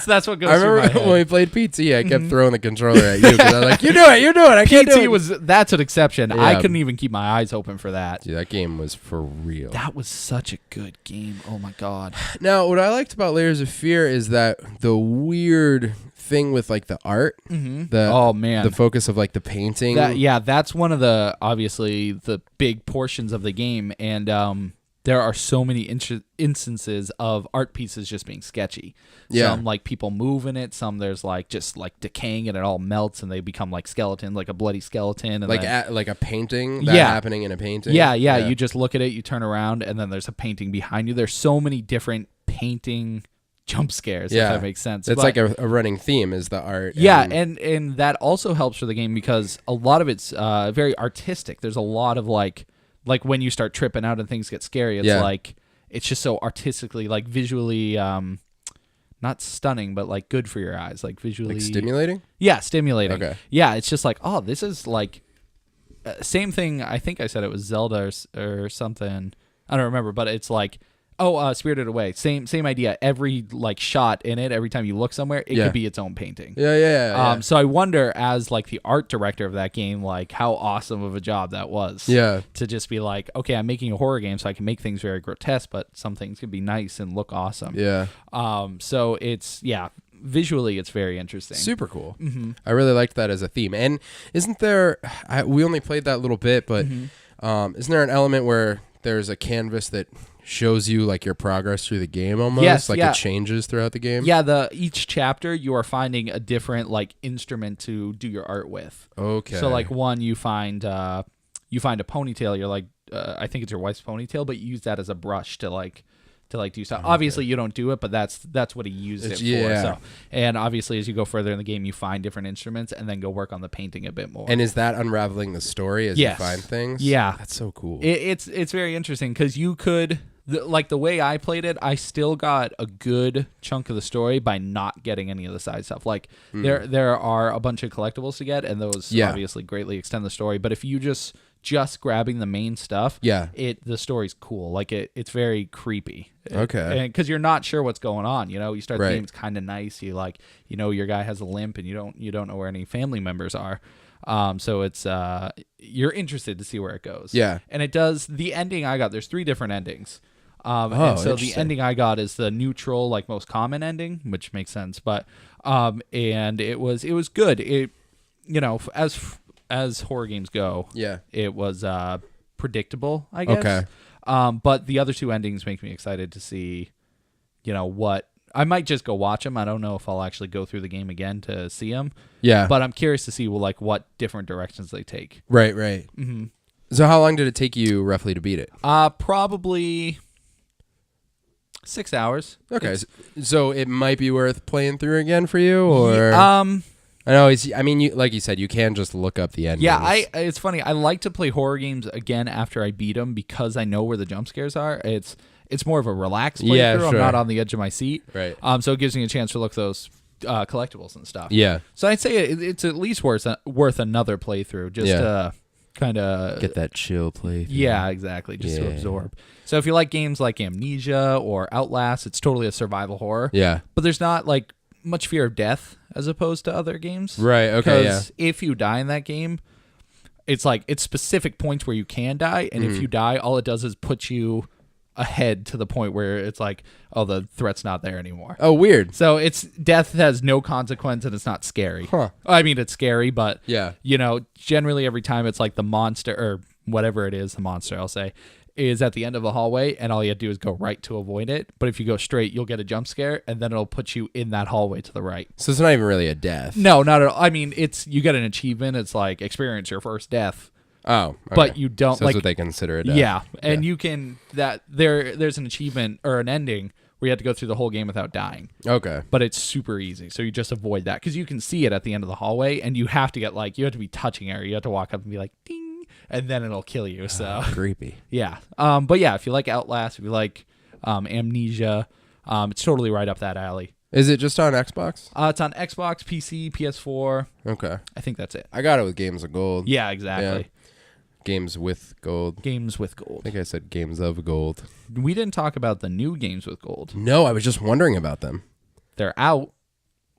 that's what goes I through my remember head. when we played PT, I kept throwing the controller at you because I was like, you do it. I can't do it. That's an exception. Yeah. I couldn't even keep my eyes open for that. Dude, that game was for real. That was such a good game. Oh my god. Now, what I liked about Layers of Fear is that the weird thing with like the art, Oh man. the focus of like the painting. That's one of the obviously the big portions of the game, and there are so many instances of art pieces just being sketchy. Yeah. Some like people moving it, some there's like just like decaying and it all melts and they become like skeleton, like a bloody skeleton. And like then, like a painting that happening in a painting. Yeah, you just look at it, you turn around, and then there's a painting behind you. There's so many different painting jump scares, if that makes sense. It's like a running theme is the art. Yeah, and that also helps for the game because a lot of it's very artistic. There's a lot of like when you start tripping out and things get scary, it's like it's just so artistically, like visually not stunning, but like good for your eyes, like visually like stimulating. Yeah, stimulating. Okay. Yeah, it's just like, oh, this is like same thing. I think I said it was Zelda or something. I don't remember, but it's like, Spirited Away. Same idea. Every like shot in it, every time you look somewhere, it could be its own painting. Yeah. So I wonder, as like the art director of that game, like how awesome of a job that was. Yeah. To just be like, okay, I'm making a horror game, so I can make things very grotesque, but some things can be nice and look awesome. Yeah. So it's visually it's very interesting. Super cool. I really liked that as a theme. And isn't there? We only played that little bit, but isn't there an element where there's a canvas that shows you like your progress through the game almost? Yes, it changes throughout the game? Yeah, each chapter you are finding a different like instrument to do your art with. Okay. So like one you find a ponytail, you're like I think it's your wife's ponytail, but you use that as a brush to do stuff. Obviously you don't do it, but that's what he used it for. So, and obviously as you go further in the game you find different instruments and then go work on the painting a bit more. And is that unraveling the story as you find things? Yeah. That's so cool. It's very interesting because you could like the way I played it, I still got a good chunk of the story by not getting any of the side stuff. Like there are a bunch of collectibles to get, and those obviously greatly extend the story. But if you just grabbing the main stuff, the story's cool. Like it's very creepy. Okay. Because you're not sure what's going on. You start the game, it's kind of nice. You your guy has a limp, and you don't know where any family members are. So it's you're interested to see where it goes. Yeah. And it does. The ending I got, there's 3 different endings. And so the ending I got is the neutral, like most common ending, which makes sense. But and it was good. It as horror games go, it was predictable, I guess. Okay. But the other 2 endings make me excited to see, what. I might just go watch them. I don't know if I'll actually go through the game again to see them. Yeah. But I'm curious to see like what different directions they take. Right. Mm-hmm. So how long did it take you roughly to beat it? Probably 6 hours. Okay. So it might be worth playing through again for you, or I know you like you said, you can just look up the endings. Yeah, it's funny. I like to play horror games again after I beat them because I know where the jump scares are. It's more of a relaxed playthrough. Yeah, sure. I'm not on the edge of my seat. Right. So it gives me a chance to look those collectibles and stuff. Yeah. So I'd say it's at least worth another playthrough just to kind of get that chill playthrough. Yeah, exactly. Just to absorb. So if you like games like Amnesia or Outlast, it's totally a survival horror. Yeah. But there's not like much fear of death as opposed to other games. Right. Okay. Because if you die in that game, it's like it's specific points where you can die, and if you die, all it does is put you ahead to the point where it's like, oh, the threat's not there anymore. Oh, weird. So it's death has no consequence and it's not scary. Huh. I mean, it's scary, but yeah, generally every time it's like the monster or whatever it is, the monster I'll say, is at the end of the hallway, and all you have to do is go right to avoid it. But if you go straight, you'll get a jump scare, and then it'll put you in that hallway to the right. So it's not even really a death. No, not at all. I mean, you get an achievement. It's like experience your first death. Oh, okay. But you don't so that's what they consider a death. Yeah, and you can there's an achievement or an ending where you have to go through the whole game without dying. Okay. But it's super easy, so you just avoid that because you can see it at the end of the hallway, and you have to get you have to be touching it. You have to walk up and be like ding, and then it'll kill you. So creepy. Yeah. But yeah, if you like Outlast, if you like Amnesia, it's totally right up that alley. Is it just on Xbox? It's on Xbox, PC, PS4. Okay. I think that's it. I got it with Games of Gold. Yeah, exactly. Games with gold. Games with I gold. think I said games of gold. We didn't talk about the new games with gold. No, I was just wondering about them. They're out.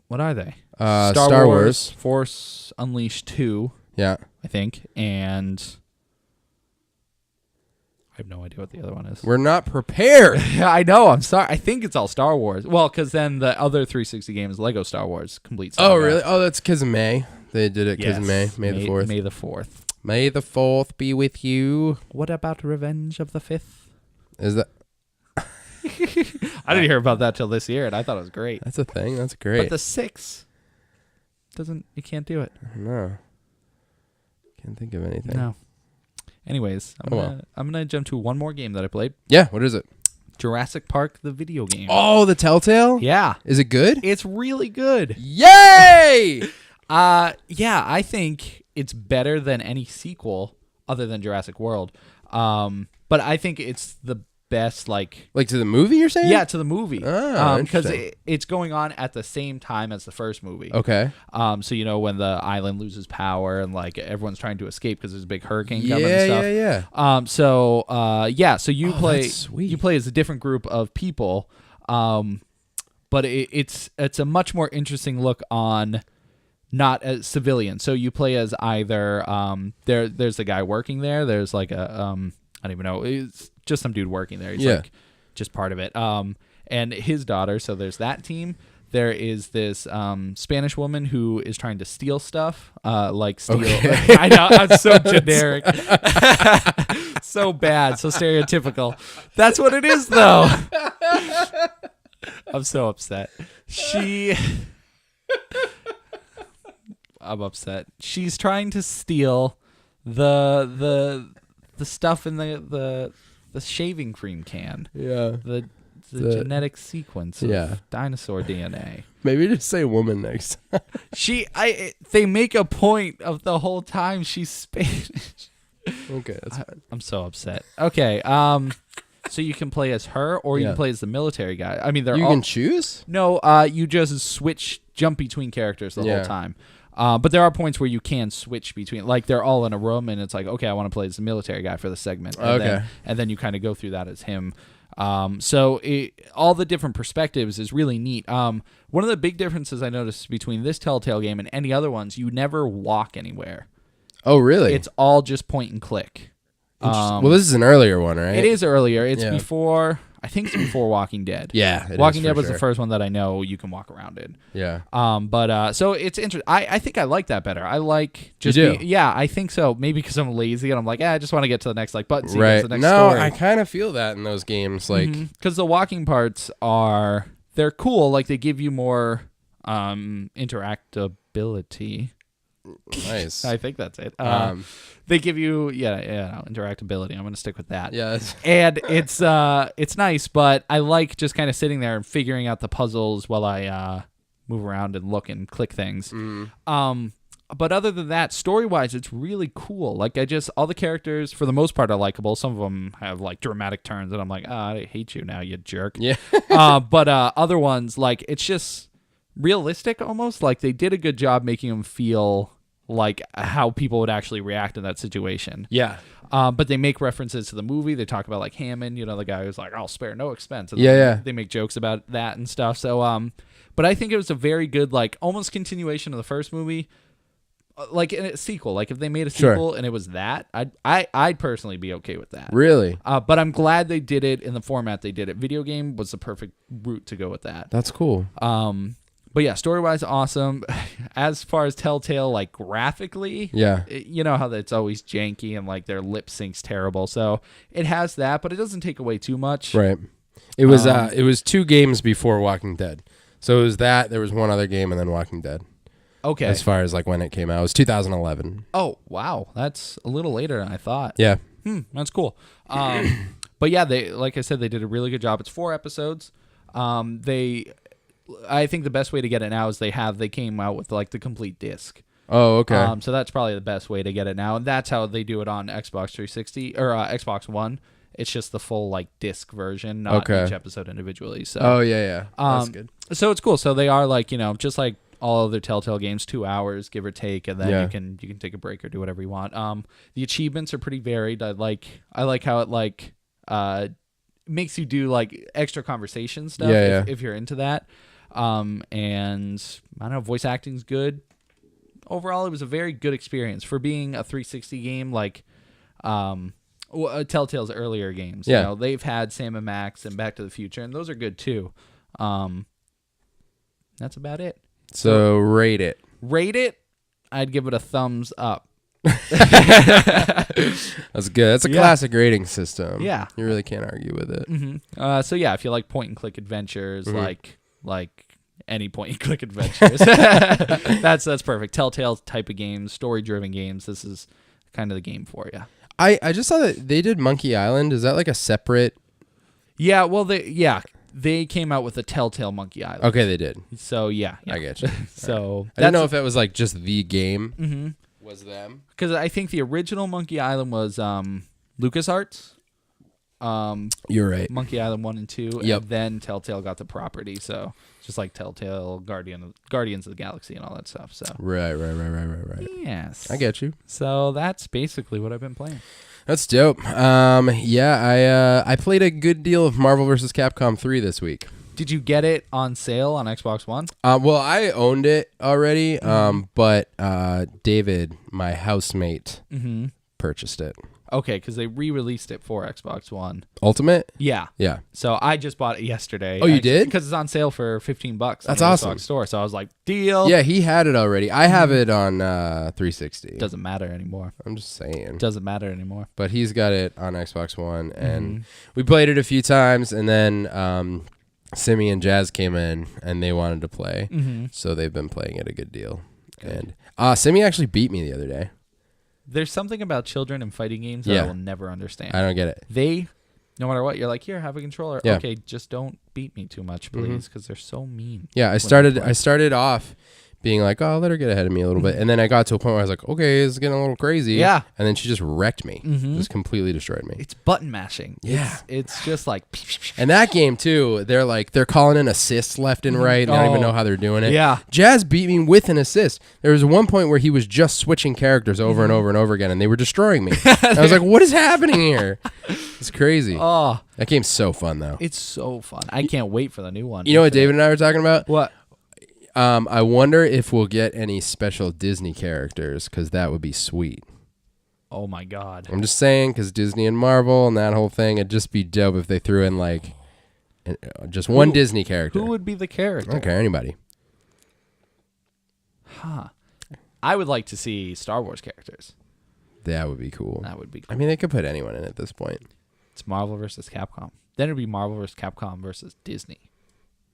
What are they? Star Wars. Force Unleashed 2, Yeah. I think, and I have no idea what the other one is. We're not prepared. I know. I'm sorry. I think it's all Star Wars. Well, because then the other 360 game is Lego Star Wars Complete Saga. Oh, really? Oh, that's because of May. They did it because of May. May the 4th. May the 4th. May the 4th be with you. What about Revenge of the 5th? Is that... I didn't hear about that till this year, and I thought it was great. That's a thing. That's great. But the 6th you can't do it. No. Can't think of anything. No. Anyways, I'm gonna jump to one more game that I played. Yeah, what is it? Jurassic Park, the video game. Oh, the Telltale? Yeah. Is it good? It's really good. Yay! Yeah, I think it's better than any sequel other than Jurassic World. But I think it's the best, like to the movie, you're saying? Yeah, to the movie. Because interesting. it's going on at the same time as the first movie. Okay. So when the island loses power and like everyone's trying to escape because there's a big hurricane coming and stuff. Yeah. So you that's sweet. you play as a different group of people. But it's a much more interesting look on not as civilians. So you play as either there's a guy working there. There's like a I don't even know. It's just some dude working there. He's like just part of it. And his daughter. So there's that team. There is this Spanish woman who is trying to steal stuff, like steal. Okay. I know, I'm so generic, so bad, so stereotypical. That's what it is, though. I'm so upset. I'm upset. She's trying to steal the stuff in the shaving cream can. Yeah. The genetic sequence of dinosaur DNA. Maybe just say woman next time. They make a point of the whole time she's Spanish. Okay, that's fine. I'm so upset. Okay, so you can play as her or you can play as the military guy. I mean, you can choose? No, you just jump between characters the whole time. But there are points where you can switch between, like they're all in a room and it's like, okay, I want to play as the military guy for the segment. And then you kind of go through that as him. So all the different perspectives is really neat. One of the big differences I noticed between this Telltale game and any other ones, you never walk anywhere. Oh, really? It's all just point and click. Well, this is an earlier one, right? It is earlier. It's before, I think it's before Walking Dead. Yeah, Walking Dead was the first one that I know you can walk around in. Yeah. So it's interesting. I think I like that better. I like just I think so. Maybe because I'm lazy and I'm like, I just want to get to the next button sequence, the next story. I kind of feel that in those games, like because the walking parts they're cool. Like they give you more interactability. Nice. I think that's it. They give you interactability. I'm gonna stick with that. Yes. And it's nice, but I like just kind of sitting there and figuring out the puzzles while I move around and look and click things. But other than that, story-wise, it's really cool. Like all the characters for the most part are likable. Some of them have like dramatic turns, and I'm like, I hate you now, you jerk. Yeah. But other ones, like it's just realistic almost. Like they did a good job making them feel like how people would actually react in that situation. Yeah. But they make references to the movie. They talk about like Hammond, the guy who's like, I'll spare no expense. And they make jokes about that and stuff. So, but I think it was a very good, like almost continuation of the first movie. Like in a sequel, like if they made a sequel and it was that, I'd personally be okay with that. Really? But I'm glad they did it in the format they did it. Video game was the perfect route to go with that. That's cool. But yeah, story-wise, awesome. As far as Telltale, like graphically, you know how it's always janky and like their lip sync's terrible. So it has that, but it doesn't take away too much. Right. It was 2 games before Walking Dead. So it was that, there was one other game, and then Walking Dead. Okay. As far as like when it came out, it was 2011. Oh wow, that's a little later than I thought. Yeah. That's cool. But yeah, like I said, they did a really good job. It's 4 episodes. I think the best way to get it now is they came out with like the complete disc. Oh, okay. So that's probably the best way to get it now, and that's how they do it on Xbox 360 or Xbox One. It's just the full like disc version, not each episode individually. So yeah, that's good. So it's cool. So they are like just like all other Telltale games 2 hours, give or take, and then Yeah. you can take a break or do whatever you want. The achievements are pretty varied. I like how it like makes you do like extra conversation stuff if you're into that. And I don't know, voice acting's good. Overall, it was a very good experience for being a 360 game. Like, Telltale's earlier games. Yeah. You know, they've had Sam and Max and Back to the Future, and those are good too. That's about it. So rate it. Rate it. I'd give it a thumbs up. That's good. That's a classic rating system. Yeah. You really can't argue with it. Mm-hmm. So yeah, if you like point and click adventures, like any point and click adventures, that's perfect. Telltale type of games, story driven games. This is kind of the game for you. I just saw that they did Monkey Island. Is that like a separate? Yeah. Well, they came out with a Telltale Monkey Island. Okay, they did. So yeah. I get you. So I didn't know if it was like just the game. Mm-hmm. Was them? Because I think the original Monkey Island was LucasArts. You're right. Monkey Island 1 and 2. Yep. And then Telltale got the property. So just like Telltale, Guardians of the Galaxy and all that stuff. So Right. yes. I get you. So that's basically what I've been playing. That's dope. I played a good deal of Marvel vs. Capcom 3 this week. Did you get it on sale on Xbox One? Well, I owned it already, but David, my housemate, purchased it. Okay, because they re-released it for Xbox One. Ultimate? Yeah. Yeah. So I just bought it yesterday. Oh, you did? Because it's on sale for $15. That's on the awesome. Xbox store. So I was like, deal. Yeah, he had it already. I have it on 360. Doesn't matter anymore. I'm just saying. Doesn't matter anymore. But he's got it on Xbox One, and we played it a few times, and then Simi and Jazz came in, and they wanted to play, so they've been playing it a good deal. Good. And Simi actually beat me the other day. There's something about children and fighting games that I will never understand. I don't get it. They, no matter what, you're like, here, have a controller. Yeah. Okay, just don't beat me too much, please, because they're so mean. Yeah, I started off being like, oh, I'll let her get ahead of me a little bit. And then I got to a point where I was like, okay, it's getting a little crazy. Yeah. And then she just wrecked me. Just completely destroyed me. It's button mashing. Yeah. It's just like... And that game, too, they're calling in assists left and right. And I don't even know how they're doing it. Yeah. Jazz beat me with an assist. There was one point where he was just switching characters over and over and over again, and they were destroying me. And I was like, what is happening here? It's crazy. Oh. That game's so fun, though. It's so fun. I can't wait for the new one. You know what David and I were talking about? What? I wonder if we'll get any special Disney characters, because that would be sweet. Oh, my God. I'm just saying, because Disney and Marvel and that whole thing, it'd just be dope if they threw in, like, just one Disney character. Who would be the character? Okay, anybody. Huh. I would like to see Star Wars characters. That would be cool. That would be cool. I mean, they could put anyone in at this point. It's Marvel versus Capcom. Then it would be Marvel versus Capcom versus Disney.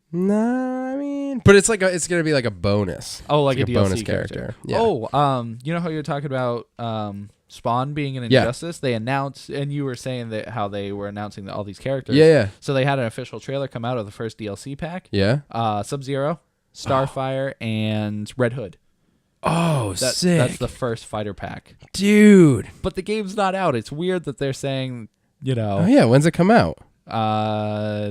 No, I mean, but it's gonna be like a bonus. Oh, like it's a DLC bonus character. Yeah. Oh, you know how you were talking about Spawn being an Injustice? They announced, and you were saying that how they were announcing all these characters. Yeah. So they had an official trailer come out of the first DLC pack. Yeah. Sub-Zero, Starfire, and Red Hood. Oh, sick. That's the first fighter pack. Dude. But the game's not out. It's weird that they're saying, Oh, yeah. When's it come out?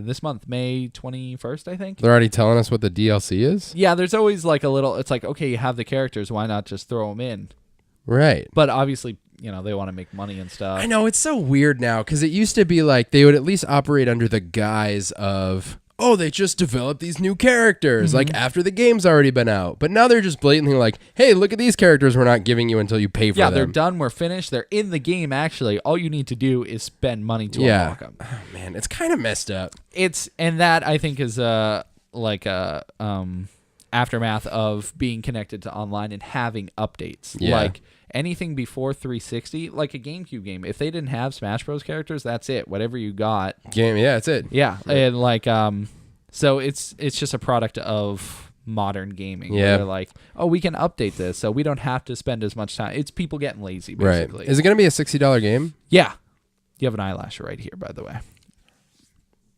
This month, May 21st, I think. They're already telling us what the DLC is? Yeah, there's always like a little, it's like, okay, you have the characters, why not just throw them in? Right. But obviously, they want to make money and stuff. I know, it's so weird now, because it used to be like they would at least operate under the guise of, oh, they just developed these new characters, like after the game's already been out. But now they're just blatantly like, hey, look at these characters we're not giving you until you pay for them. Yeah, they're done, we're finished, they're in the game, actually. All you need to do is spend money to unlock them. Oh, man, it's kind of messed up. And that, I think, is like a aftermath of being connected to online and having updates. Yeah. Like anything before 360, like a GameCube game, if they didn't have Smash Bros. Characters, that's it. Whatever you got. Game, yeah, that's it. Yeah, and like, so it's just a product of modern gaming. Yeah. They're like, oh, we can update this, so we don't have to spend as much time. It's people getting lazy, basically. Right. Is it going to be a $60 game? Yeah. You have an eyelasher right here, by the way.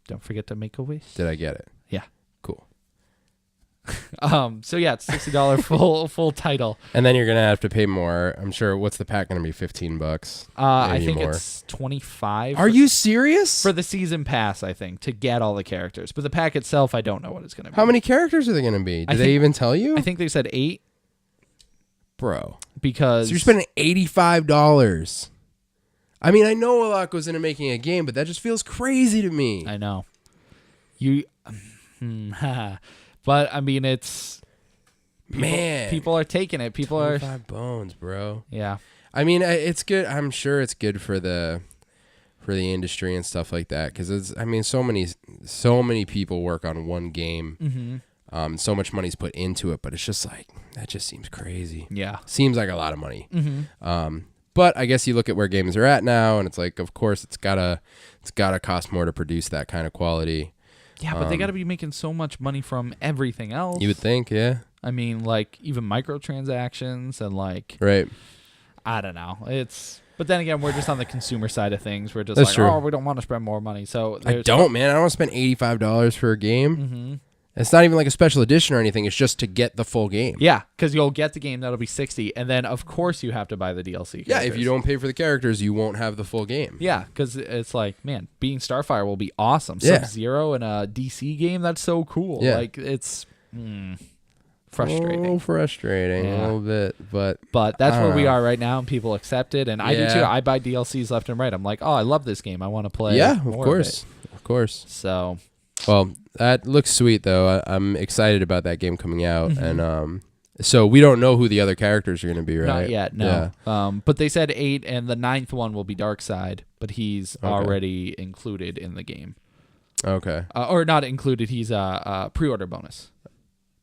Don't forget to make a wish. Did I get it? Yeah. Cool. So yeah, it's $60 full title. And then you're gonna have to pay more. I'm sure. What's the pack gonna be? $15. I Maybe think more. it's 25. Are you serious? for the season pass? I think to get all the characters, but the pack itself, I don't know what it's going to be. How many characters are they gonna be? I Did they think- even tell you? I think they said 8 Bro. because So you're spending $85. I mean, I know a lot goes into making a game, but that just feels crazy to me. I know you, but I mean it's Man. People are taking it. People are 25 bones, bro. yeah. I mean, it's good. I'm sure it's good for the industry and stuff like that because it's. I mean, so many people work on one game. Mm-hmm. So much money's put into it, but it's just like that. Just seems crazy. Yeah. Seems like a lot of money. Mm-hmm. But I guess you look at where games are at now, and it's like, of course, it's gotta cost more to produce that kind of quality. Yeah, but they got to be making so much money from everything else. You would think, yeah. I mean, like even microtransactions and like Right. I don't know. But then again, we're just on the consumer side of things. We're just That's like, true. oh, we don't want to spend more money. So I don't, man. I don't want to spend $85 for a game. Mm-hmm. It's not even like a special edition or anything. It's just to get the full game. Yeah, because you'll get the game that'll be $60, and then of course you have to buy the DLC. Yeah, if characters. you don't pay for the characters, you won't have the full game. Yeah, because it's like, man, being Starfire will be awesome. Yeah. Sub-Zero in a DC game, that's so cool. Yeah. Like it's frustrating. Oh, frustrating Yeah. a little bit, but But that's I where don't we know. are right now, and people accept it, and I do Yeah. too. I buy DLCs left and right. I'm like, oh, I love this game. I want to play. yeah, more of course, it. of course. So Well, that looks sweet though. I'm excited about that game coming out, Mm-hmm. and so we don't know who the other characters are going to be, right? not yet, no. But they said 8, and the 9th one will be Darkseid, but he's already included in the game, Yeah. Okay. or not included. He's a pre-order bonus,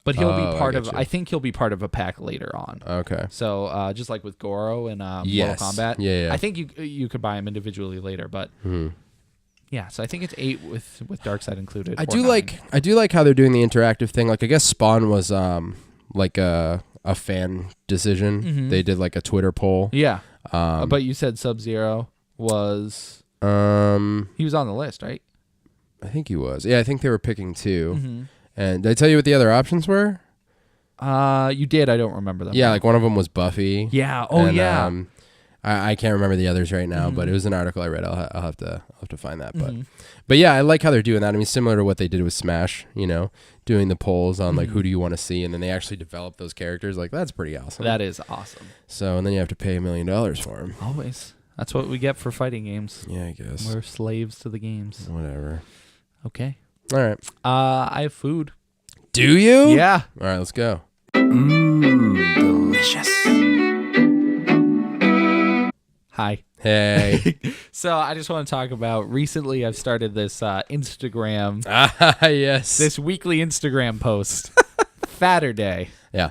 but he'll Oh, be I part of. getcha. I think he'll be part of a pack later on. Okay. So just like with Goro and Yes. Mortal Kombat, Yeah. I think you could buy him individually later, but yeah. So I think it's 8 with Darkseid included. I or do 9. like how they're doing the interactive thing. Like I guess Spawn was like a fan decision. Mhm. They did like a Twitter poll. Yeah, but you said Sub-Zero was he was on the list, right? I think he was. Yeah, I think they were picking 2. Mm-hmm. And did I tell you what the other options were? You did. I don't remember them. Yeah, like one of them was Buffy. Yeah. Oh and, yeah. I can't remember the others right now, but Mhm. it was an article I read. I'll have to find that. Mhm. But yeah, I like how they're doing that. I mean, similar to what they did with Smash. You know, doing the polls on like Mhm. who do you want to see, and then they actually develop those characters. Like that's pretty awesome. That is awesome. So and then you have to pay $1 million for them. Always. That's what we get for fighting games. Yeah, I guess. We're slaves to the games. Whatever. Okay. All right. I have food. Do you? Yeah. All right, let's go. Delicious. Hi. Hey. So I just want to talk about recently I've started this Instagram, Yes. this weekly Instagram post, Fatterday. Yeah.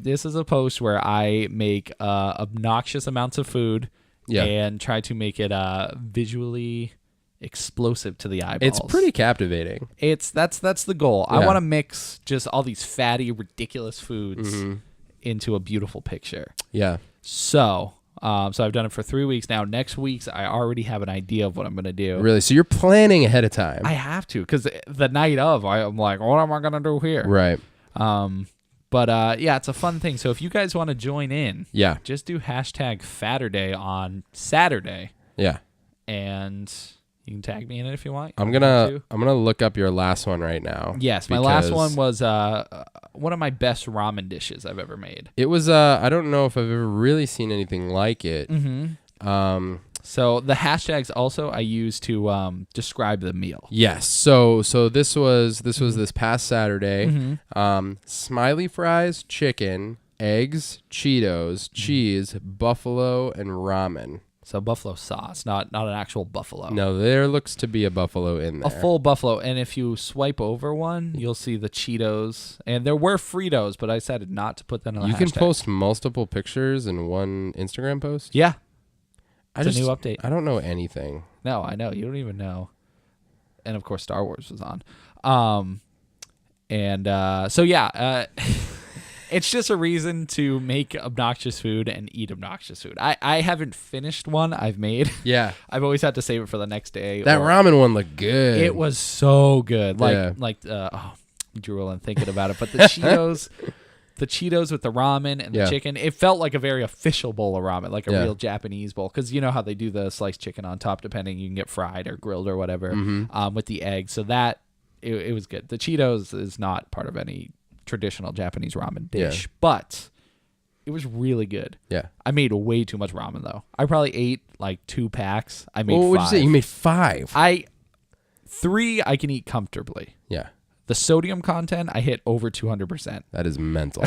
This is a post where I make obnoxious amounts of food Yeah. and try to make it visually explosive to the eyeballs. It's pretty captivating. That's the goal. I Yeah. want to mix just all these fatty, ridiculous foods Mm-hmm. into a beautiful picture. Yeah. So I've done it for 3 weeks now. Next week's, I already have an idea of what I'm going to do. Really? So you're planning ahead of time. I have to, because the night of, I'm like, what am I going to do here? Right. But yeah, it's a fun thing. So if you guys want to join in, Yeah. just do #Fatterday on Saturday, Yeah. and you can tag me in it if you want. I'm You gonna want to. I'm gonna look up your last one right now. Yes, my last because one was one of my best ramen dishes I've ever made. It was I don't know if I've ever really seen anything like it. Mm-hmm. So the hashtags also I use to describe the meal. Yes. So this was this past Saturday. Mm-hmm. Smiley fries, chicken, eggs, Cheetos, cheese, buffalo, and ramen. So buffalo sauce, not an actual buffalo. No, there looks to be a buffalo in there. A full buffalo. And if you swipe over one, you'll see the Cheetos. And there were Fritos, but I decided not to put them in the You can hashtag. post multiple pictures in one Instagram post. Yeah. I It's a new update. I don't know anything. No, I know. You don't even know. And of course, Star Wars was on. So yeah, it's just a reason to make obnoxious food and eat obnoxious food. I haven't finished one I've made. Yeah. I've always had to save it for the next day. That or- ramen one looked good. It was so good. Yeah. drooling thinking about it. But the Cheetos, with the ramen and the chicken, it felt like a very official bowl of ramen, like a real Japanese bowl. Because you know how they do the sliced chicken on top, depending, you can get fried or grilled or whatever, with the egg. So that, it was good. The Cheetos is not part of any traditional Japanese ramen dish, but it was really good. Yeah. I made way too much ramen, though. I probably ate like 2 packs. I made 5. What did you say? You made 5? 3 I can eat comfortably. Yeah. The sodium content, I hit over 200%. That is mental.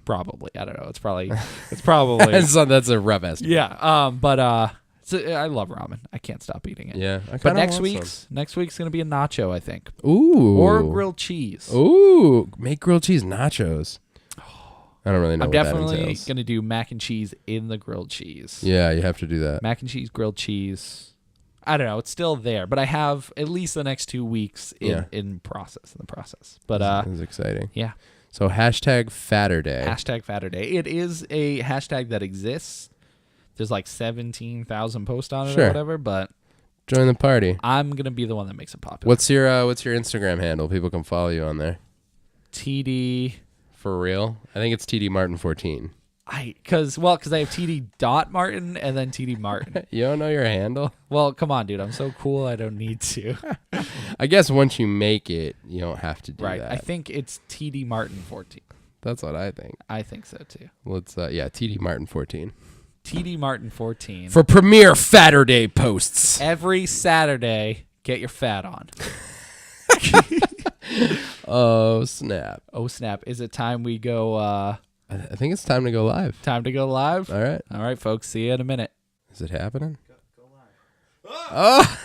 Probably. I don't know. It's probably. That's a rough estimate. Yeah. But so I love ramen. I can't stop eating it. Yeah. But next week's going to be a nacho, I think. Ooh. Or grilled cheese. Ooh. Make grilled cheese nachos. I don't really know. I'm definitely going to do mac and cheese in the grilled cheese. Yeah, you have to do that. Mac and cheese, grilled cheese. I don't know. It's still there, but I have at least the next 2 weeks in the process. But this is exciting. Yeah. So #Fatterday. #Fatterday. It is a hashtag that exists. There's like 17,000 posts on it or whatever, but join the party. I'm gonna be the one that makes it popular. What's your Instagram handle? People can follow you on there. TD. For real? I think it's TD Martin 14. Because I have TD.Martin and then TD Martin. You don't know your handle? Well, come on, dude. I'm so cool. I don't need to. I guess once you make it, you don't have to do that. I think it's TD Martin 14. That's what I think. I think so too. Let's TD Martin 14. TD Martin 14. For premier Fatterday posts. Every Saturday, get your fat on. Oh, snap. Oh, snap. Is it time we go... I think it's time to go live. Time to go live? All right, folks. See you in a minute. Is it happening? Go live. Oh!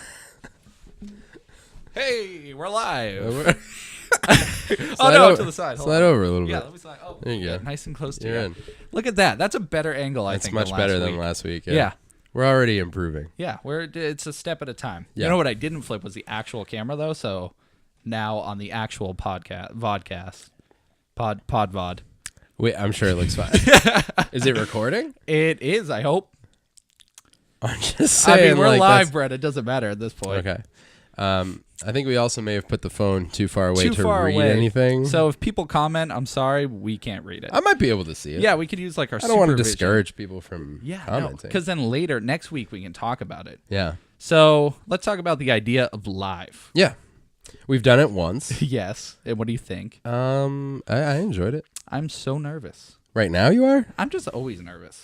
Hey, we're live. To the side. Slide over a little bit. Yeah, let me slide. Oh, there you go. Nice and close to You're you. in. Look at that. That's a better angle, I think. It's much better than last week. Yeah. We're already improving. Yeah, it's a step at a time. Yeah. You know what I didn't flip was the actual camera, though, so now on the actual Vodcast. Podvod. Wait, I'm sure it looks fine. Is it recording? It is, I hope. I'm just saying. We're live, Brett. It doesn't matter at this point. Okay. I think we also may have put the phone too far away to read anything. So if people comment, I'm sorry, we can't read it. I might be able to see it. Yeah, we could use like our I don't want to discourage people from commenting. Because then later, next week, we can talk about it. Yeah. So let's talk about the idea of live. Yeah. We've done it once. Yes. And what do you think? I enjoyed it. I'm so nervous. Right now you are? I'm just always nervous.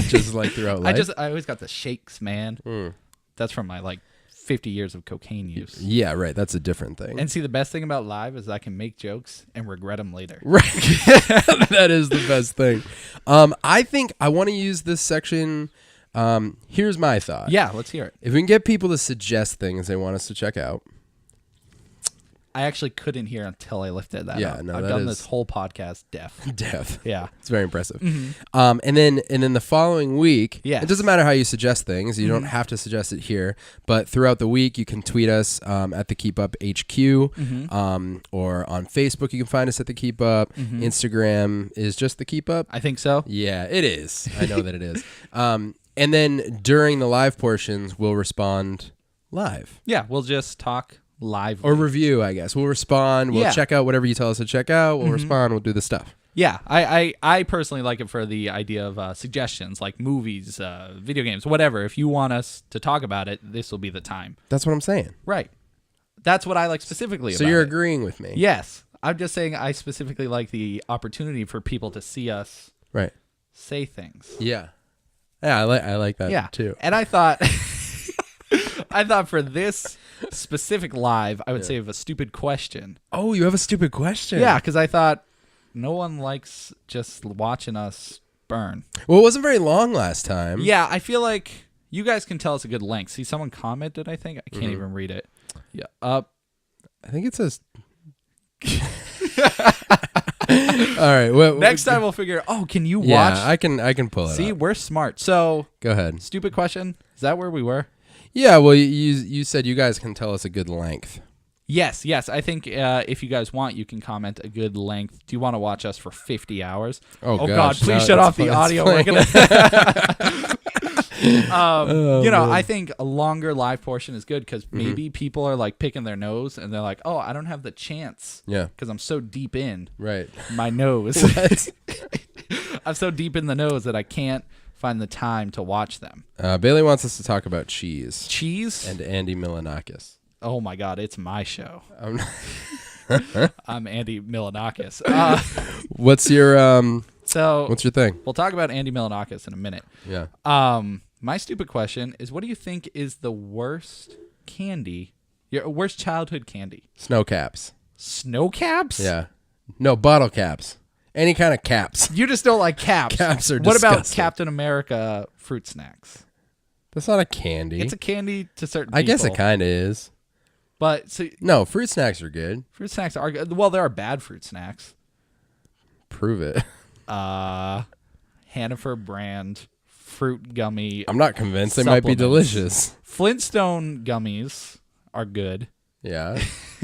Just like throughout life? I always got the shakes, man. That's from my 50 years of cocaine use. Yeah, right. That's a different thing. And see, the best thing about live is I can make jokes and regret them later. Right. That is the best thing. I think I want to use this section. Here's my thought. Yeah, let's hear it. If we can get people to suggest things they want us to check out. I actually couldn't hear until I lifted that up. No, I've done this whole podcast deaf. Yeah. It's very impressive. Mm-hmm. And then the following week, it doesn't matter how you suggest things. You don't have to suggest it here. But throughout the week, you can tweet us at the Keep Up HQ. Or on Facebook, you can find us at the Keep Up. Instagram is just the Keep Up. I think so. Yeah, it is. I know that it is. And then during the live portions, we'll respond live. Yeah, we'll just talk live or review, I guess. We'll respond. We'll check out whatever you tell us to check out. We'll respond. We'll do the stuff. Yeah, I personally like it for the idea of suggestions like movies, video games, whatever. If you want us to talk about it, this will be the time. That's what I'm saying. Right. That's what I like specifically about it. So you're agreeing with me? Yes. I'm just saying I specifically like the opportunity for people to see us say things. Yeah. Yeah, I like that too. And I thought for this specific live, I would save a stupid question. Oh, you have a stupid question? Yeah, because I thought no one likes just watching us burn. Well, it wasn't very long last time. Yeah, I feel like you guys can tell us a good length. See, someone commented, I think. I can't even read it. Yeah. I think it says... All right. Next time we'll figure. Oh, can you watch? Yeah, I can pull it. See, up. We're smart. So go ahead. Stupid question. Is that where we were? Yeah. Well, you said you guys can tell us a good length. Yes. I think if you guys want, you can comment a good length. Do you want to watch us for 50 hours? Oh God! Please shut off the audio. We're gonna. I think a longer live portion is good because maybe people are like picking their nose and they're like, oh, I don't have the chance. Yeah. Because I'm so deep in Right. my nose. I'm so deep in the nose that I can't find the time to watch them. Bailey wants us to talk about cheese. Cheese? And Andy Milonakis. Oh my God, it's my show. I'm Andy Milonakis. What's your thing? We'll talk about Andy Milonakis in a minute. Yeah. My stupid question is, what do you think is the worst candy? Your worst childhood candy? Snow caps. Snow caps? Yeah. No, bottle caps. Any kind of caps. You just don't like caps. Caps are What about disgusting. Captain America fruit snacks? That's not a candy. It's a candy to certain people. I guess it kind of is. But No, fruit snacks are good. fruit snacks are good. Well, there are bad fruit snacks. Prove it. Hannaford brand fruit gummy. I'm not convinced. They might be Supplements. delicious. Flintstone gummies are good. Yeah.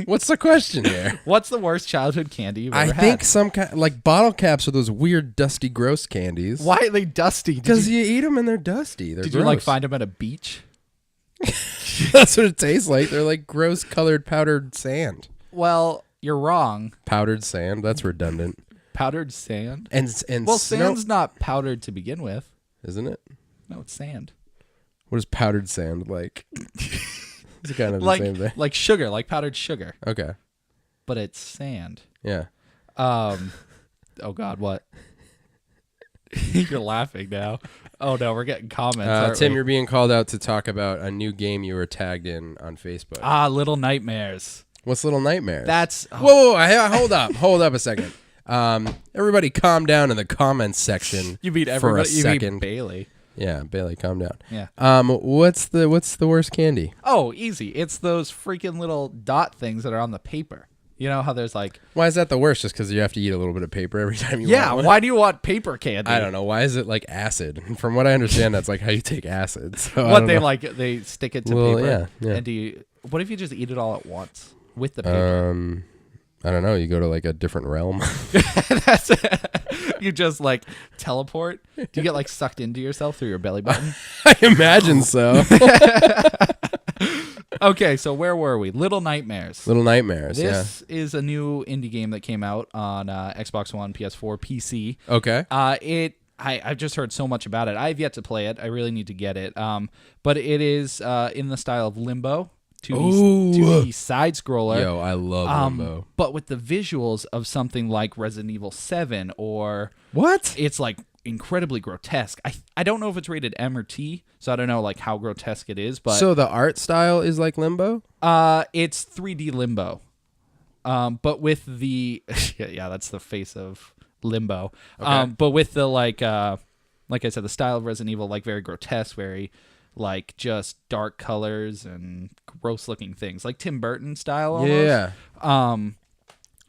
What's the question here? What's the worst childhood candy you've ever I had? think some kind like bottle caps are those weird, dusty, gross candies. Why are they dusty? Because you eat them and they're dusty. They're Did gross. you like find them at a beach? That's what it tastes like. They're like gross colored powdered sand. Well, you're wrong. Powdered sand. That's redundant. Powdered sand? And Well, snow, sand's not powdered to begin with. isn't it? No, it's sand. What is powdered sand like? It's kind of the Like same thing. like sugar, like powdered sugar, Okay. but it's sand. Yeah. Oh God, what? You're laughing now. Oh no, we're getting comments. aren't Tim, we? you're being called out to talk about a new game you were tagged in on Facebook. Little Nightmares. What's Little Nightmares? That's Whoa, hold up. Hold up a second. Everybody calm down in the comments section. You mean for a everybody? You mean second. Bailey? Yeah, Bailey, calm down. Yeah. What's the worst candy? Oh, easy. It's those freaking little dot things that are on the paper. You know how there's like. Why is that the worst? Just because you have to eat a little bit of paper every time you Yeah. want one? Why do you want paper candy? I don't know. Why is it like acid? From what I understand, that's like how you take acid. So I What don't they know. like? They stick it to Well, paper. yeah. And do you? What if you just eat it all at once with the paper? I don't know. You go to like a different realm. That's you just like teleport. Do you get like sucked into yourself through your belly button? I imagine so. Okay, so where were we? Little Nightmares. Little Nightmares. This is a new indie game that came out on Xbox One, PS4, PC. Yeah. Okay. I've just heard so much about it. I've yet to play it. I really need to get it. But it is in the style of Limbo, 2D side scroller. Yo, I love Limbo. But with the visuals of something like Resident Evil 7 or What? it's like incredibly grotesque. I don't know if it's rated M or T, so I don't know like how grotesque it is, but So the art style is like Limbo? it's 3D Limbo. But with the yeah, that's the face of Limbo. Okay. But with the like I said, the style of Resident Evil, like very grotesque, very like just dark colors and gross looking things, like Tim Burton style almost. Yeah.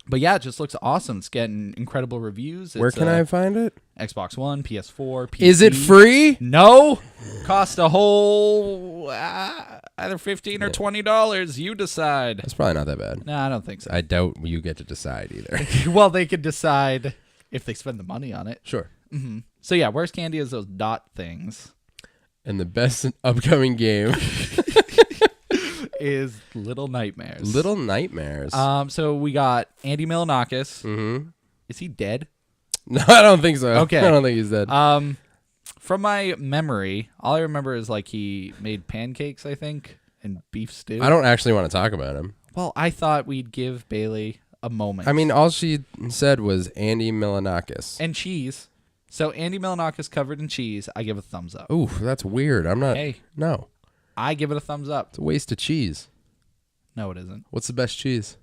But yeah, it just looks awesome. It's getting incredible reviews. Where It's, can I find it? Xbox One, PS4, PC. Is it free? No. Cost a whole either $15 or $20. You decide. That's probably not that bad. No, I don't think so. I doubt you get to decide either. Well, they could decide if they spend the money on it. Sure. So yeah, worst candy is those dot things. And the best upcoming game, Is Little Nightmares. Little Nightmares. So we got Andy Milonakis. Mm-hmm. Is he dead? No, I don't think so. Okay. I don't think he's dead. From my memory, all I remember is like he made pancakes, I think, and beef stew. I don't actually want to talk about him. Well, I thought we'd give Bailey a moment. I mean, all she said was Andy Milonakis. And cheese. So Andy Milonakis covered in cheese, I give a thumbs up. Ooh, that's weird. I'm not. Hey. No, I give it a thumbs up. it's a waste of cheese. No, it isn't. What's the best cheese?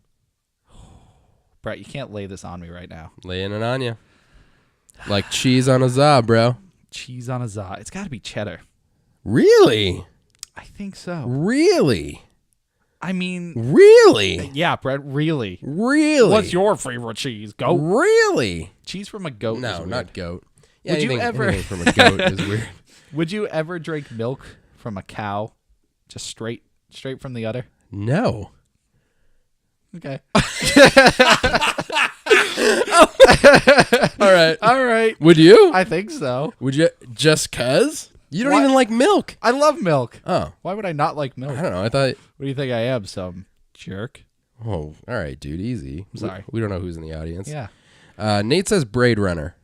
Brett, you can't lay this on me right now. Laying it on you. Like cheese on a za, bro. Cheese on a za. It's got to be cheddar. Really? I think so. Really? I mean, Really? yeah, Brett, really. Really? What's your favorite cheese? Goat? Really? Cheese from a goat is No, weird. not goat. Yeah, Would you ever- anything from a goat is weird. Would you ever drink milk from a cow? Just straight from the udder? No. Okay. All right. All right. Would you? I think so. Would you? Just cuz? You don't What? even like milk. I love milk. Oh, Why would I not like milk? I don't know. I thought. What do you think I am, some jerk? Oh, all right, dude. Easy. Sorry. We don't know who's in the audience. Yeah. Nate says Braid Runner.